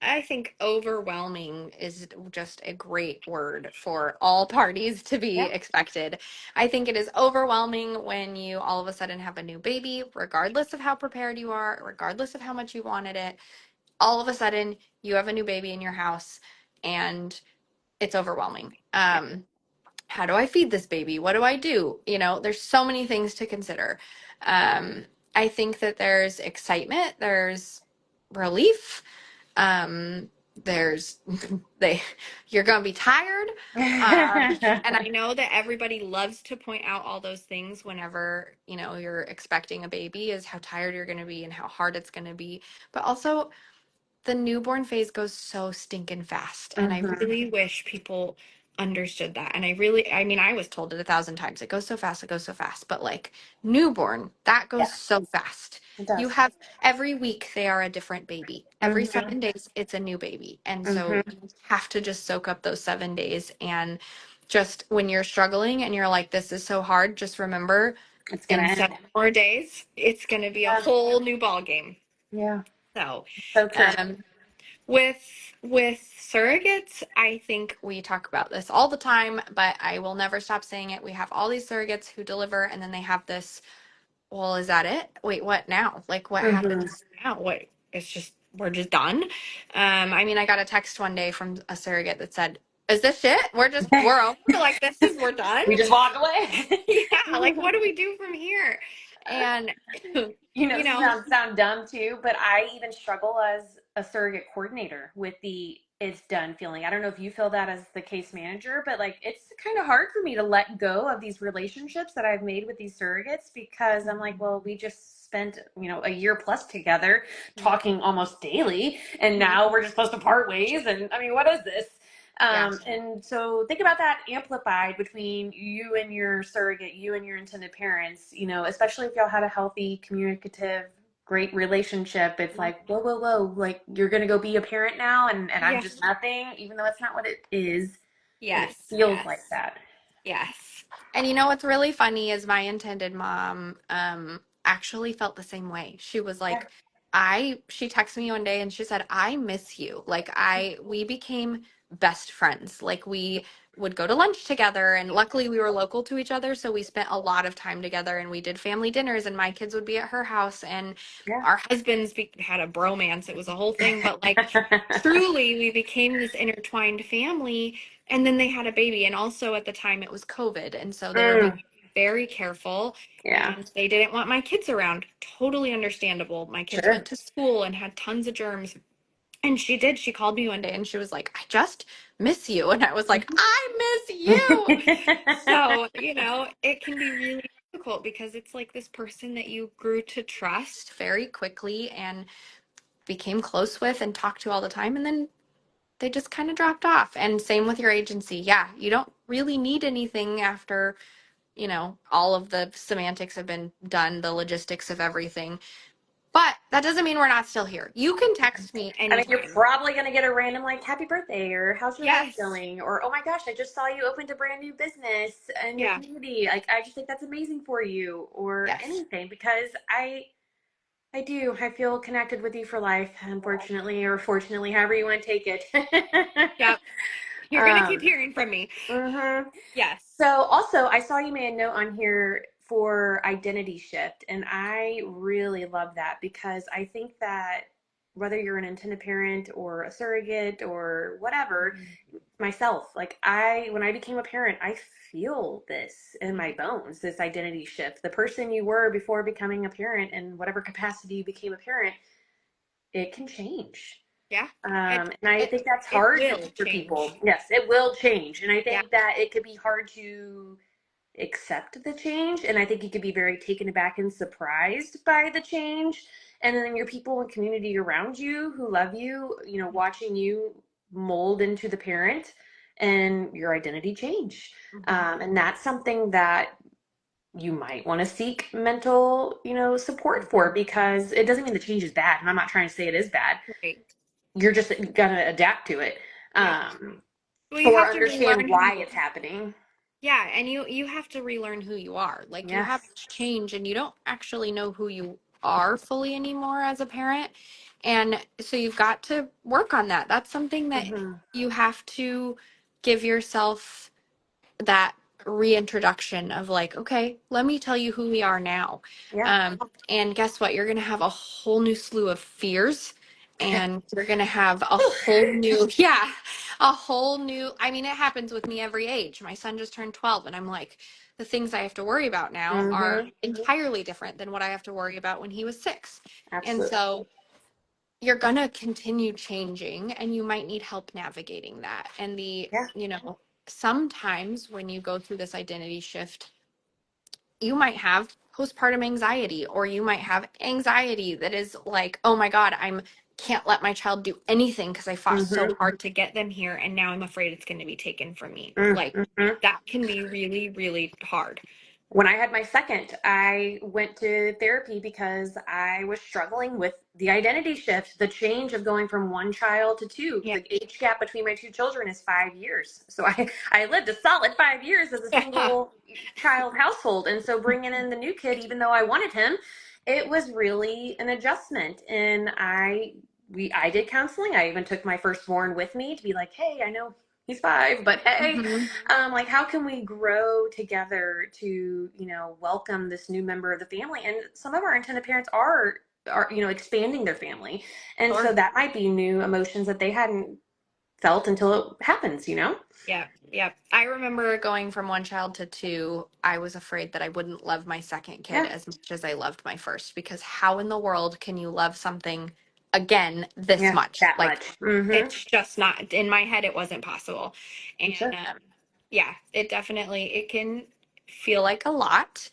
I think overwhelming is just a great word for all parties to be Yeah. expected. I think it is overwhelming when you all of a sudden have a new baby, regardless of how prepared you are, regardless of how much you wanted it. All of a sudden, you have a new baby in your house and it's overwhelming. Yeah. How do I feed this baby? What do I do? There's so many things to consider. Um, I think that there's excitement, there's relief, um, there's they you're gonna be tired. And I know that everybody loves to point out all those things whenever, you're expecting a baby, is how tired you're gonna be and how hard it's gonna be. But also the newborn phase goes so stinking fast. And I Hmm. really wish people understood that. And I mean, I was told it 1,000 times. It goes so fast, it goes so fast. But like newborn, that Yeah, goes so fast. it You does. have every week they are a different baby. Every Hmm. 7 days, it's a new baby. And so Hmm. you have to just soak up those 7 days. And just when you're struggling and you're like, this is so hard, just remember It's gonna in end. 7 more days, it's going to be a Yeah, whole new ball game. yeah, So, so true. um, with with surrogates, I think we talk about this all the time, but I will never stop saying it. We have all these surrogates who deliver and then they have this, well, is that it? Wait, what now? Like what Hmm. happens now? What it's just we're just done. I mean, I got a text one day from a surrogate that said, "Is this it? We're over? Like we're done?" We just walk away. Yeah, like what do we do from here? And You know, you this know, sound dumb too, but I even struggle as a surrogate coordinator with the it's done feeling. I don't know if you feel that as the case manager, but like it's kind of hard for me to let go of these relationships that I've made with these surrogates because I'm like, well, we just spent, a year plus together yeah. talking almost daily, and Mhm. now we're just supposed to part ways. And I mean, what is this? Yeah. And so think about that amplified between you and your surrogate, you and your intended parents, especially if y'all had a healthy, communicative, great relationship. It's like, whoa, whoa, whoa, like you're going to go be a parent now and I'm Yeah. just nothing, even though it's not what it is. It Yes. feels like Yes. that. Yes. And you know what's really funny is my intended mom actually felt the same way. She was Yeah. like, she texted me one day and she said, "I miss you." Like we became best friends. Like we would go to lunch together, and luckily we were local to each other, so we spent a lot of time together and we did family dinners and my kids would be at her house and Yeah. our husbands had a bromance. It was a whole thing, but like truly we became this intertwined family. And then they had a baby. And also at the time it was COVID. And so they were being Mm, very careful yeah. and they didn't want my kids around. Totally understandable. My kids went Sure. to school and had tons of germs. And she did. She called me one day and she was like, "I just miss you." And I was like, "I miss you." So, it can be really difficult because it's like this person that you grew to trust very quickly and became close with and talked to all the time. And then they just kind of dropped off. And same with your agency. Yeah, you don't really need anything after, all of the semantics have been done, the logistics of everything. But that doesn't mean we're not still here. You can text me I mean, you're anytime. probably going to get a random, like, happy birthday, or how's your life Yes. going? Or, oh my gosh, I just saw you opened a brand new business in your Yeah. community. Like, I just think that's amazing for you, or Yes. anything, because I do. I feel connected with you for life, unfortunately, or fortunately, however you want to take it. Yep. You're gonna keep Um, hearing from me. mhm. Yes. So also, I saw you made a note on here for identity shift, and I really love that because I think that whether you're an intended parent or a surrogate or whatever, Mhm. myself, like when I became a parent, I feel this in my Mhm. bones, this identity shift. The person you were before becoming a parent in whatever capacity you became a parent, it can change. Yeah. And I It think that's it hard will for people. change. Yes, it will change. And I Yeah. think that it could be hard to accept the change. And I think you could be very taken aback and surprised by the change. And then your people and community around you who love you, watching you mold into the parent and your identity change. Mhm. And that's something that you might want to seek mental, support for, Mhm. because it doesn't mean the change is bad. And I'm not trying to say it is bad. Right. You're just gonna adapt to it, Yep. um, Well, you or have to understand relearn who why you it's happening. Yeah, and you have to relearn who you are. Like you have Yes. change and you don't actually know who you are fully anymore as a parent. And so you've got to work on that. That's something that Hmm. you have to give yourself that reintroduction of like, okay, let me tell you who we are now. Yeah. Um, and guess what? You're going to have a whole new slew of fears and you're going to have a whole new, yeah, a whole new, I mean, it happens with me every age. My son just turned 12 and I'm like, the things I have to worry about now are Hmm. entirely different than what I have to worry about when he was 6. And Absolutely. so you're going to continue changing and you might need help navigating that. And Yeah. sometimes when you go through this identity shift, you might have postpartum anxiety or you might have anxiety that is like, oh my God, I'm can't let my child do anything because I fought Hmm. so hard to get them here and now I'm afraid it's going to be taken from me. Like Hmm. that can be really, really hard. When I had my second, I went to therapy because I was struggling with the identity shift, the change of going from one child to two. Yeah. The age gap between my two children is 5 years. So I lived a solid 5 years as a single child household. And so bringing in the new kid, even though I wanted him, it was really an adjustment. And I did counseling. I even took my firstborn with me to be like, hey, I know he's 5, but hey, Mhm. like how can we grow together to welcome this new member of the family? And some of our intended parents are expanding their family, and so Sure. that might be new emotions that they hadn't felt until it happens. Yeah, yeah. I remember going from one child to two. I was afraid that I wouldn't love my second kid Yeah. as much as I loved my first, because how in the world can you love something again this Yeah, much? that Like, much. Mm-hmm. it's just not in my head, it wasn't possible. And Sure. yeah, it can feel like a lot.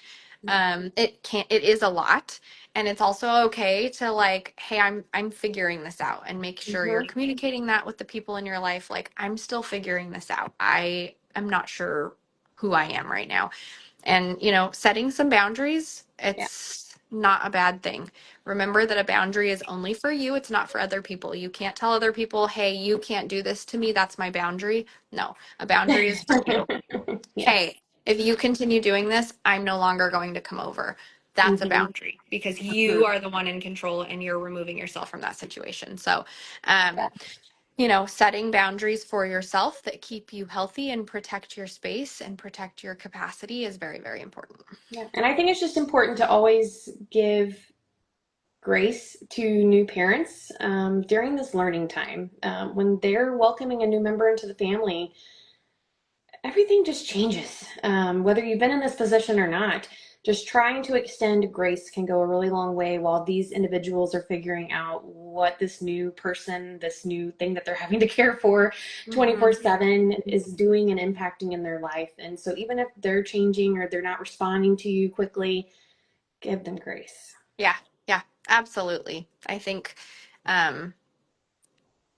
It is a lot. And it's also okay to like, hey, I'm figuring this out, and make sure you're Mm-hmm. communicating that with the people in your life. Like, I'm still figuring this out. I am not sure who I am right now. And, setting some boundaries, Yeah. it's not a bad thing. Remember that a boundary is only for you, it's not for other people. You can't tell other people, hey, you can't do this to me. That's my boundary. No, a boundary is for you. Yes. Hey, if you continue doing this, I'm no longer going to come over. That's a Mm-hmm. boundary because Hmm. you are the one in control and you're removing yourself from that situation. So, um, Yeah. setting boundaries for yourself that keep you healthy and protect your space and protect your capacity is very, very important. Yeah. And I think it's just important to always give grace to new parents during this learning time. When they're welcoming a new member into the family, everything just changes. Whether you've been in this position or not, just trying to extend grace can go a really long way while these individuals are figuring out what this new person, this new thing that they're having to care for Mm-hmm. 24/7 is doing and impacting in their life. And so even if they're changing or they're not responding to you quickly, give them grace. Yeah, yeah, absolutely. I think um,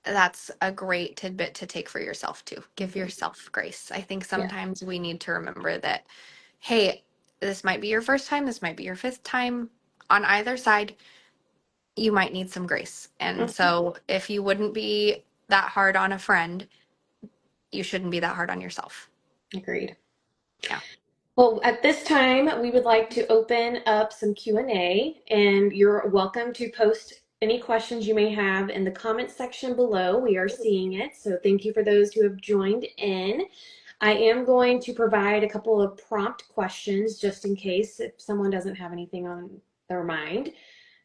that's a great tidbit to take for yourself too. Give Mhm. yourself grace. I think Yeah. sometimes we need to remember that, hey, this might be your first time, this might be your fifth time. On either side, you might need some grace. And Mhm. so if you wouldn't be that hard on a friend, you shouldn't be that hard on yourself. Agreed. Yeah. Well, at this time, we would like to open up some Q&A, and you're welcome to post any questions you may have in the comments section below. We are seeing it. So thank you for those who have joined in. I am going to provide a couple of prompt questions just in case if someone doesn't have anything on their mind.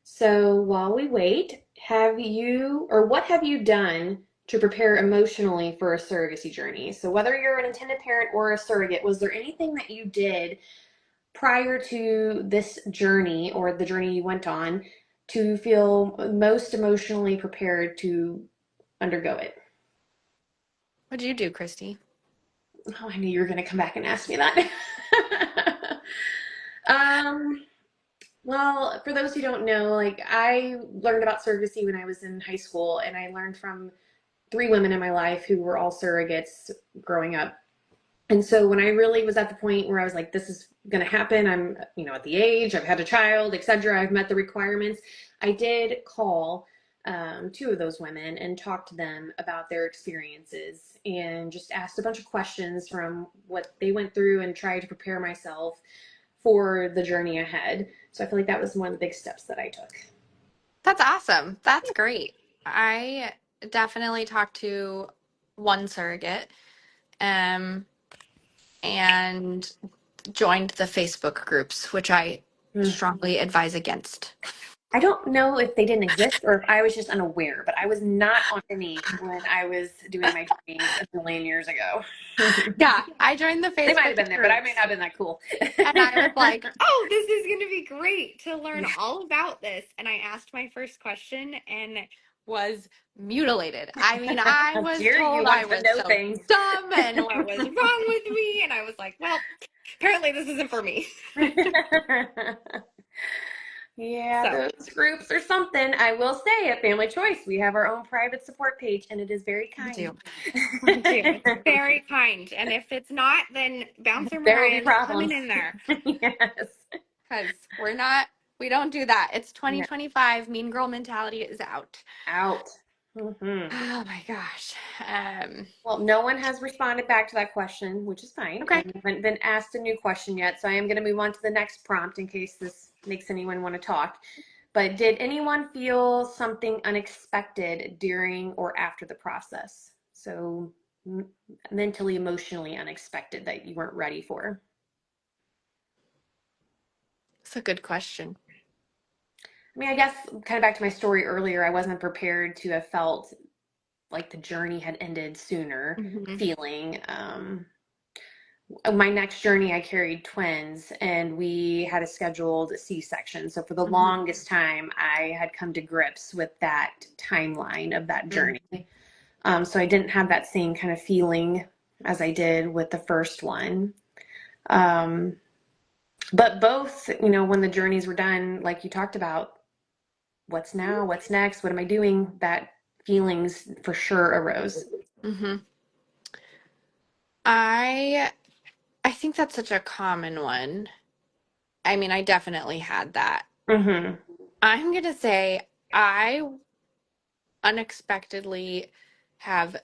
So while we wait, have you or what have you done to prepare emotionally for a surrogacy journey? So whether you're an intended parent or a surrogate, was there anything that you did prior to this journey or the journey you went on to feel most emotionally prepared to undergo it? What'd you do, Christy? Oh, I knew you were going to come back and ask me that. um, well, for those who don't know, like I learned about surrogacy when I was in high school, and I learned from three women in my life who were all surrogates growing up. And so when I really was at the point where I was like, this is going to happen, I'm, at the age, I've had a child, etc., I've met the requirements. I did call two of those women and talk to them about their experiences and just asked a bunch of questions from what they went through and tried to prepare myself for the journey ahead. So I feel like that was one of the big steps that I took. That's awesome. That's great. I definitely talked to one surrogate, um, and joined the Facebook groups, which I Mm. strongly advise against. I don't know if they didn't exist or if I was just unaware, but I was not on any when I was doing my trainings a million years ago. Yeah, I joined the They might have Facebook been there, but I may not groups. have been that cool. And I was like, oh, this is going to be great to learn all about this. And I asked my first question and was mutilated. I mean, I was Jerry, you told I want to was know so things. dumb and what was wrong with me. And I was like, well, apparently this isn't for me. Yeah, So, those groups are something. I will say at Family Choice, we have our own private support page, and it is very we kind. do. We do. It's very kind. And if it's not, then Bouncer There will be Mariah's coming problems. in there Yes. because we don't do that. It's No. 2025. Mean girl mentality is out. Out. Hmm. Oh my gosh. Well, no one has responded back to that question, which is fine. Okay. And I haven't been asked a new question yet, so I am going to move on to the next prompt in case this makes anyone want to talk. But did anyone feel something unexpected during or after the process? So mentally, emotionally unexpected that you weren't ready for? That's a good question. I mean, I guess kind of back to my story earlier, I wasn't prepared to have felt like the journey had ended sooner, Hmm. feeling my next journey, I carried twins and we had a scheduled C-section. So for the Hmm. longest time, I had come to grips with that timeline of that journey. So I didn't have that same kind of feeling as I did with the first one. Um, but both, when the journeys were done, like you talked about, what's now, what's next, what am I doing? That feelings for sure arose. Hmm. I I think that's such a common one. I mean, I definitely had that. Mm-hmm. I'm gonna say I unexpectedly have,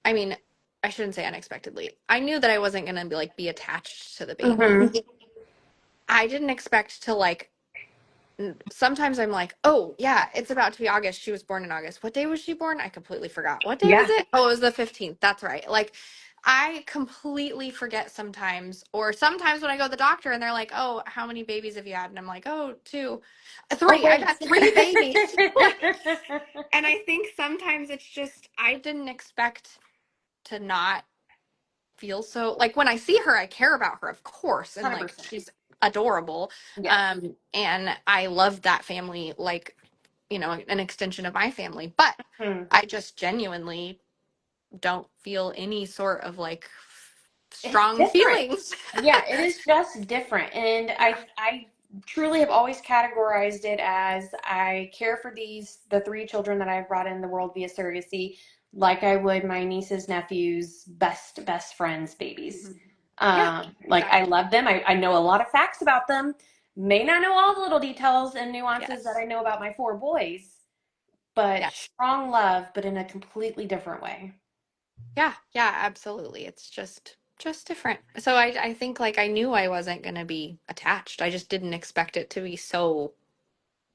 I mean, I shouldn't say unexpectedly. I knew that I wasn't gonna be attached to the baby. Mm-hmm. I didn't expect to sometimes I'm like, oh, yeah, it's about to be August. She was born in August. What day was she born? I completely forgot. What day was Yeah. it? Oh, it was the 15th. That's right. Like, I completely forget sometimes. Or sometimes when I go to the doctor and they're like, oh, how many babies have you had? And I'm like, oh, two, Oh, three. I've great. had three babies. And I think sometimes it's just, I didn't expect to not feel so like when I see her, I care about her, of course, and like 100%. she's adorable. Yes. And I love that family like, an extension of my family, but Hmm. I just genuinely don't feel any sort of It's strong different. feelings. Yeah, it is just different. And Yeah. I truly have always categorized it as I care for the three children that I've brought in the world via surrogacy, like I would my nieces, nephews, best friends, babies. Mhm. Yeah, Like I exactly. love them. I know a lot of facts about them. May not know all the little details and nuances that Yes. I know about my four boys, but Yes. strong love, but in a completely different way. Yeah, yeah, absolutely. It's just different. So I think I knew I wasn't going to be attached. I just didn't expect it to be so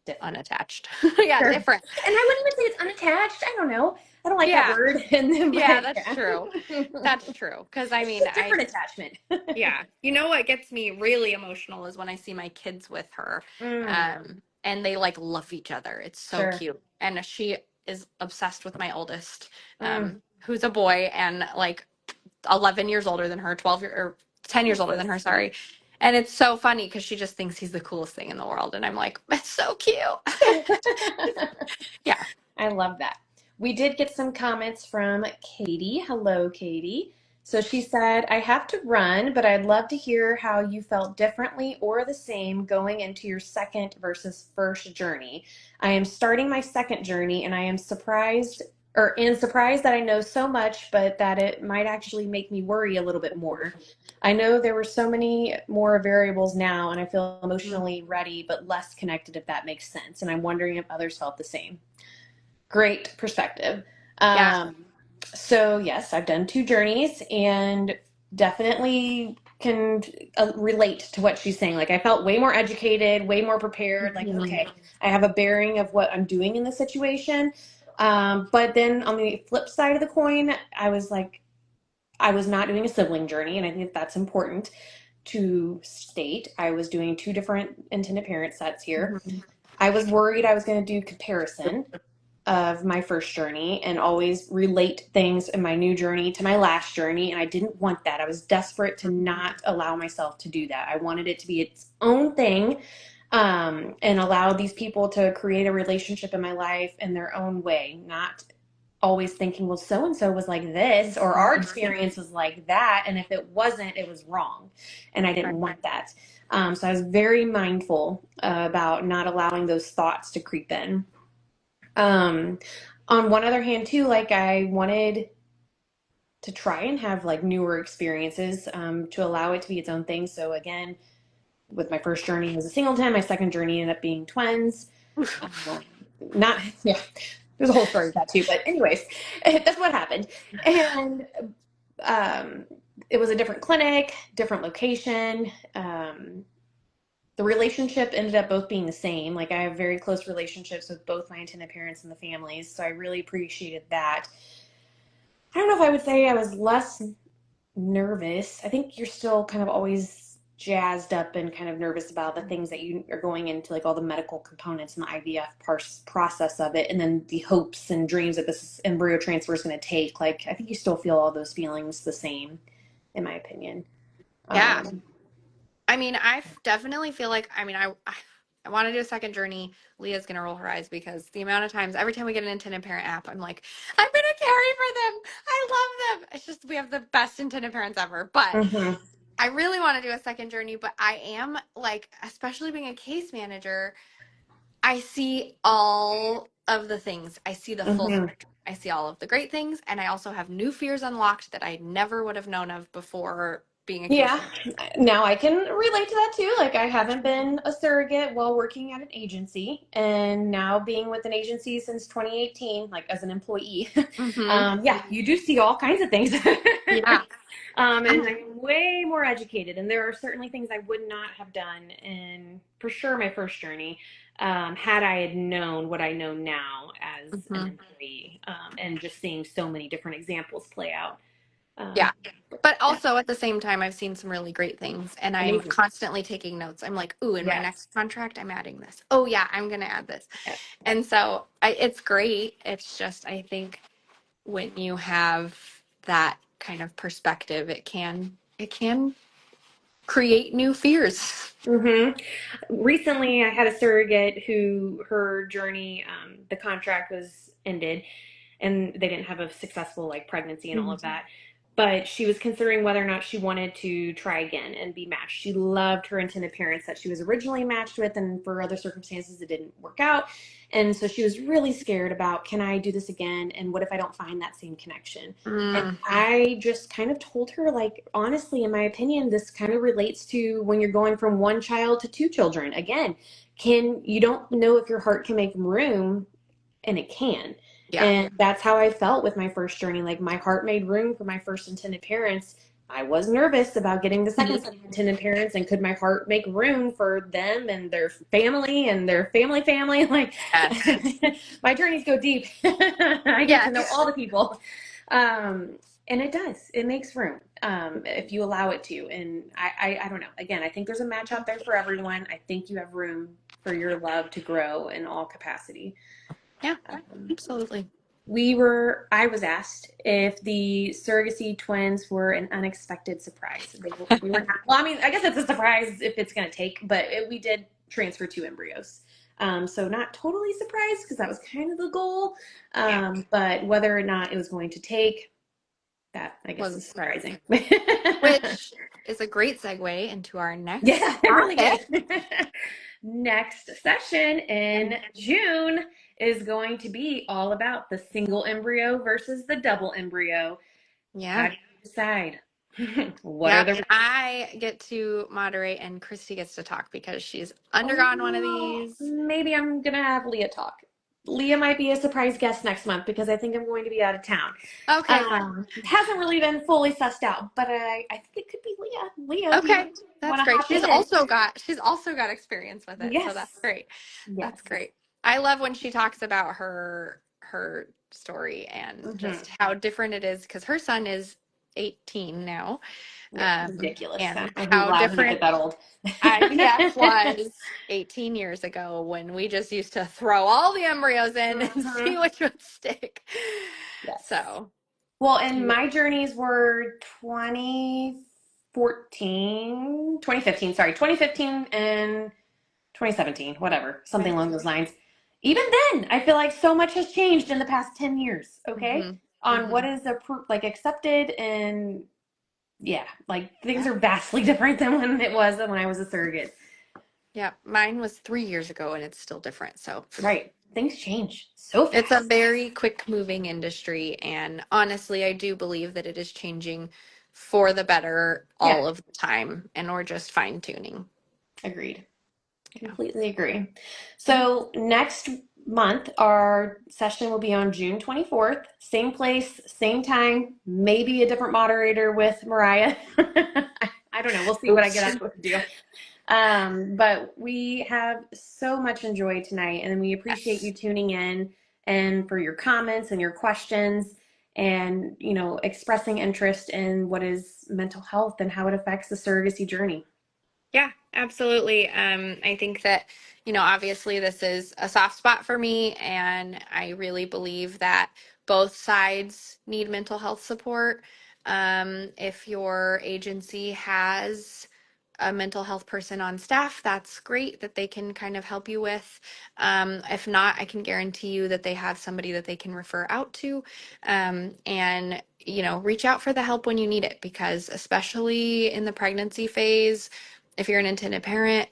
different. unattached. Yeah, Sure. different. And I wouldn't even say it's unattached. I don't know. I don't like that Yeah. word. And then, Yeah, but that's yeah. true. That's true. Because I It's just mean, a different attachment. yeah. You know what gets me really emotional is when I see my kids with her. Mm, And they like love each other. It's so sure. cute. And she is obsessed with my oldest, Mm. who's a boy and like 11 years older than her, or 10 years That's older so than her, sweet. sorry. And it's so funny because she just thinks he's the coolest thing in the world. And I'm like, it's so cute. Yeah. I love that. We did get some comments from Katie. Hello, Katie. So she said, I have to run, but I'd love to hear how you felt differently or the same going into your second versus first journey. I am starting my second journey and I am surprised that I know so much, but that it might actually make me worry a little bit more. I know there were so many more variables now, and I feel emotionally ready but less connected, if that makes sense. And I'm wondering if others felt the same. Great perspective. Yeah. Um, so yes, I've done two journeys and definitely can relate to what she's saying. Like I felt way more educated, way more prepared. Like, Mhm. okay, I have a bearing of what I'm doing in this situation. But then on the flip side of the coin, I was like, I was not doing a sibling journey, and I think that's important to state. I was doing two different intended parent sets here. Mhm. I was worried I was going to do comparison of my first journey and always relate things in my new journey to my last journey. And I didn't want that. I was desperate to not allow myself to do that. I wanted it to be its own thing, and allow these people to create a relationship in my life in their own way, not always thinking, well, so and so was like this, or our experience was like that. And if it wasn't, it was wrong. And I didn't Right. want that. So I was very mindful about not allowing those thoughts to creep in. Um, on one other hand, too, like I wanted to try and have like newer experiences, to allow it to be its own thing. So again, with my first journey it was a singleton, my second journey ended up being twins. Um, not yeah, there's a whole story with that too. But anyways, that's what happened, and um, it was a different clinic, different location. The relationship ended up both being the same. Like I have very close relationships with both my intended parents and the families, so I really appreciated that. I don't know if I would say I was less nervous. I think you're still kind of always jazzed up and kind of nervous about the things that you are going into, like all the medical components and the IVF process of it, and then the hopes and dreams that this embryo transfer is going to take. Like I think you still feel all those feelings the same, in my opinion. Yeah. Um, I mean, definitely feel like, I want to do a second journey. Leah's going to roll her eyes because the amount of times, every time we get an intended parent app, I'm like, I'm going to carry for them. I love them. It's just, we have the best intended parents ever. But mhm, I really want to do a second journey. But I am like, especially being a case manager, I see all of the things. I see the full mhm. spectrum. I see all of the great things. And I also have new fears unlocked that I never would have known of before being a case Yeah, manager. now I can relate to that too. Like I haven't been a surrogate while working at an agency, and now being with an agency since 2018, like as an employee. Mm-hmm. Yeah, you do see all kinds of things. Yeah. And I'm way more educated, and there are certainly things I would not have done in, for sure, my first journey, had I had known what I know now as an Mhm. employee, and just seeing so many different examples play out. Yeah. But But yeah, also at the same time, I've seen some really great things and I'm amazing. constantly taking notes. I'm like, ooh, in my Yes. next contract, I'm adding this. Oh, yeah, I'm going to add this. Yes. And so it's great. It's just, I think when you have that kind of perspective, it can create new fears. hmm Recently, I had a surrogate who her journey, the contract was ended, and they didn't have a successful like pregnancy and all Mhm. of that. But she was considering whether or not she wanted to try again and be matched. She loved her intended parents that she was originally matched with, and for other circumstances, it didn't work out. And so she was really scared about, can I do this again? And what if I don't find that same connection? And Mm, I just kind of told her, like, honestly, in my opinion, this kind of relates to when you're going from one child to two children. Again, you don't know if your heart can make room, and it can. yeah. And that's how I felt with my first journey. Like my heart made room for my first intended parents, I was nervous about getting the second Mhm. set of intended parents, and could my heart make room for them and their family and their family? Like, Yes. my journeys go deep. I get to know Yes. all the people. And it does. It makes room if you allow it to. And I don't know. Again, I think there's a match out there for everyone. I think you have room for your love to grow in all capacity. Yeah, Um, absolutely. I was asked if the surrogacy twins were an unexpected surprise. We were not, well, I mean, I guess it's a surprise if it's going to take, but we did transfer two embryos. So not totally surprised because that was kind of the goal. Yeah, But whether or not it was going to take, that I guess was a is surprise. surprising. Which is a great segue into our next Yeah, it really topic. is. Next session in June is going to be all about the single embryo versus the double embryo. How Yeah. do you decide? What are Yep. the And I get to moderate and Christy gets to talk because she's undergone one of Oh, these. maybe I'm gonna have Leah talk. Leah might be a surprise guest next month because I think I'm going to be out of town. Okay, fun. Hasn't really been fully sussed out, but I think it could be Leah. Leah, if Okay, you want that's to great. hop in. She's also got experience with it, so Yes, that's great. yes. That's great. I love when she talks about her story and Hmm. just how different it is because her son is 18 now. Yeah, ridiculous. And I'm how glad he different hit that old. IVF was 18 years ago when we just used to throw all the embryos in and see Mhm. which would stick. Yes. So, Well, and my journeys were 2014, 2015, sorry, 2015 and 2017, whatever, something okay. along those lines. Even then, I feel like so much has changed in the past 10 years, okay? Hmm. On what Hmm. is like accepted, and yeah, like things Yeah. are vastly different than when it was when I was a surrogate. Yeah. Mine was 3 years ago and it's still different. So Right. Things change so it's a fast. very quick moving industry. And honestly, I do believe that it is changing for the better Yeah, all of the time. And we're just fine tuning. agreed. Yeah. Completely agree. Yeah. So next month, our session will be on June 24th. Same place, same time, maybe a different moderator with Mariah. I don't know. We'll see what I get Oops. out of the deal. But we have so much enjoyed tonight, and we appreciate Yes. you tuning in and for your comments and your questions, and expressing interest in what is mental health and how it affects the surrogacy journey. Yeah, absolutely. I think that, obviously this is a soft spot for me, and I really believe that both sides need mental health support. If your agency has a mental health person on staff, that's great that they can kind of help you with. If not, I can guarantee you that they have somebody that they can refer out to. And reach out for the help when you need it, because especially in the pregnancy phase, if you're an intended parent,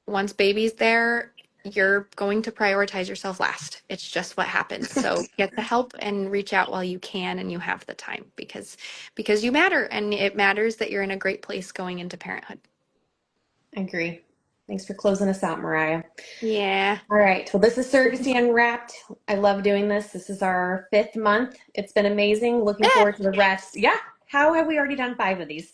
once baby's there, you're going to prioritize yourself last. It's just what happens. So get the help and reach out while you can and you have the time, because you matter, and it matters that you're in a great place going into parenthood. I agree. Thanks for closing us out, Mariah. Yeah. All right. Well, this is Surrogacy Unwrapped. I love doing this. This is our fifth month. It's been amazing. Looking Eh, forward to the rest. Yeah. How have we already done five of these?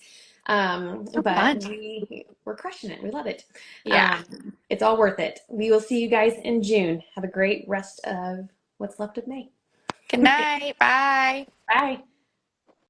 so But fun. we're crushing it. We love it. Yeah. It's all worth it. We will see you guys in June. Have a great rest of what's left of May. Good night. Bye. Bye.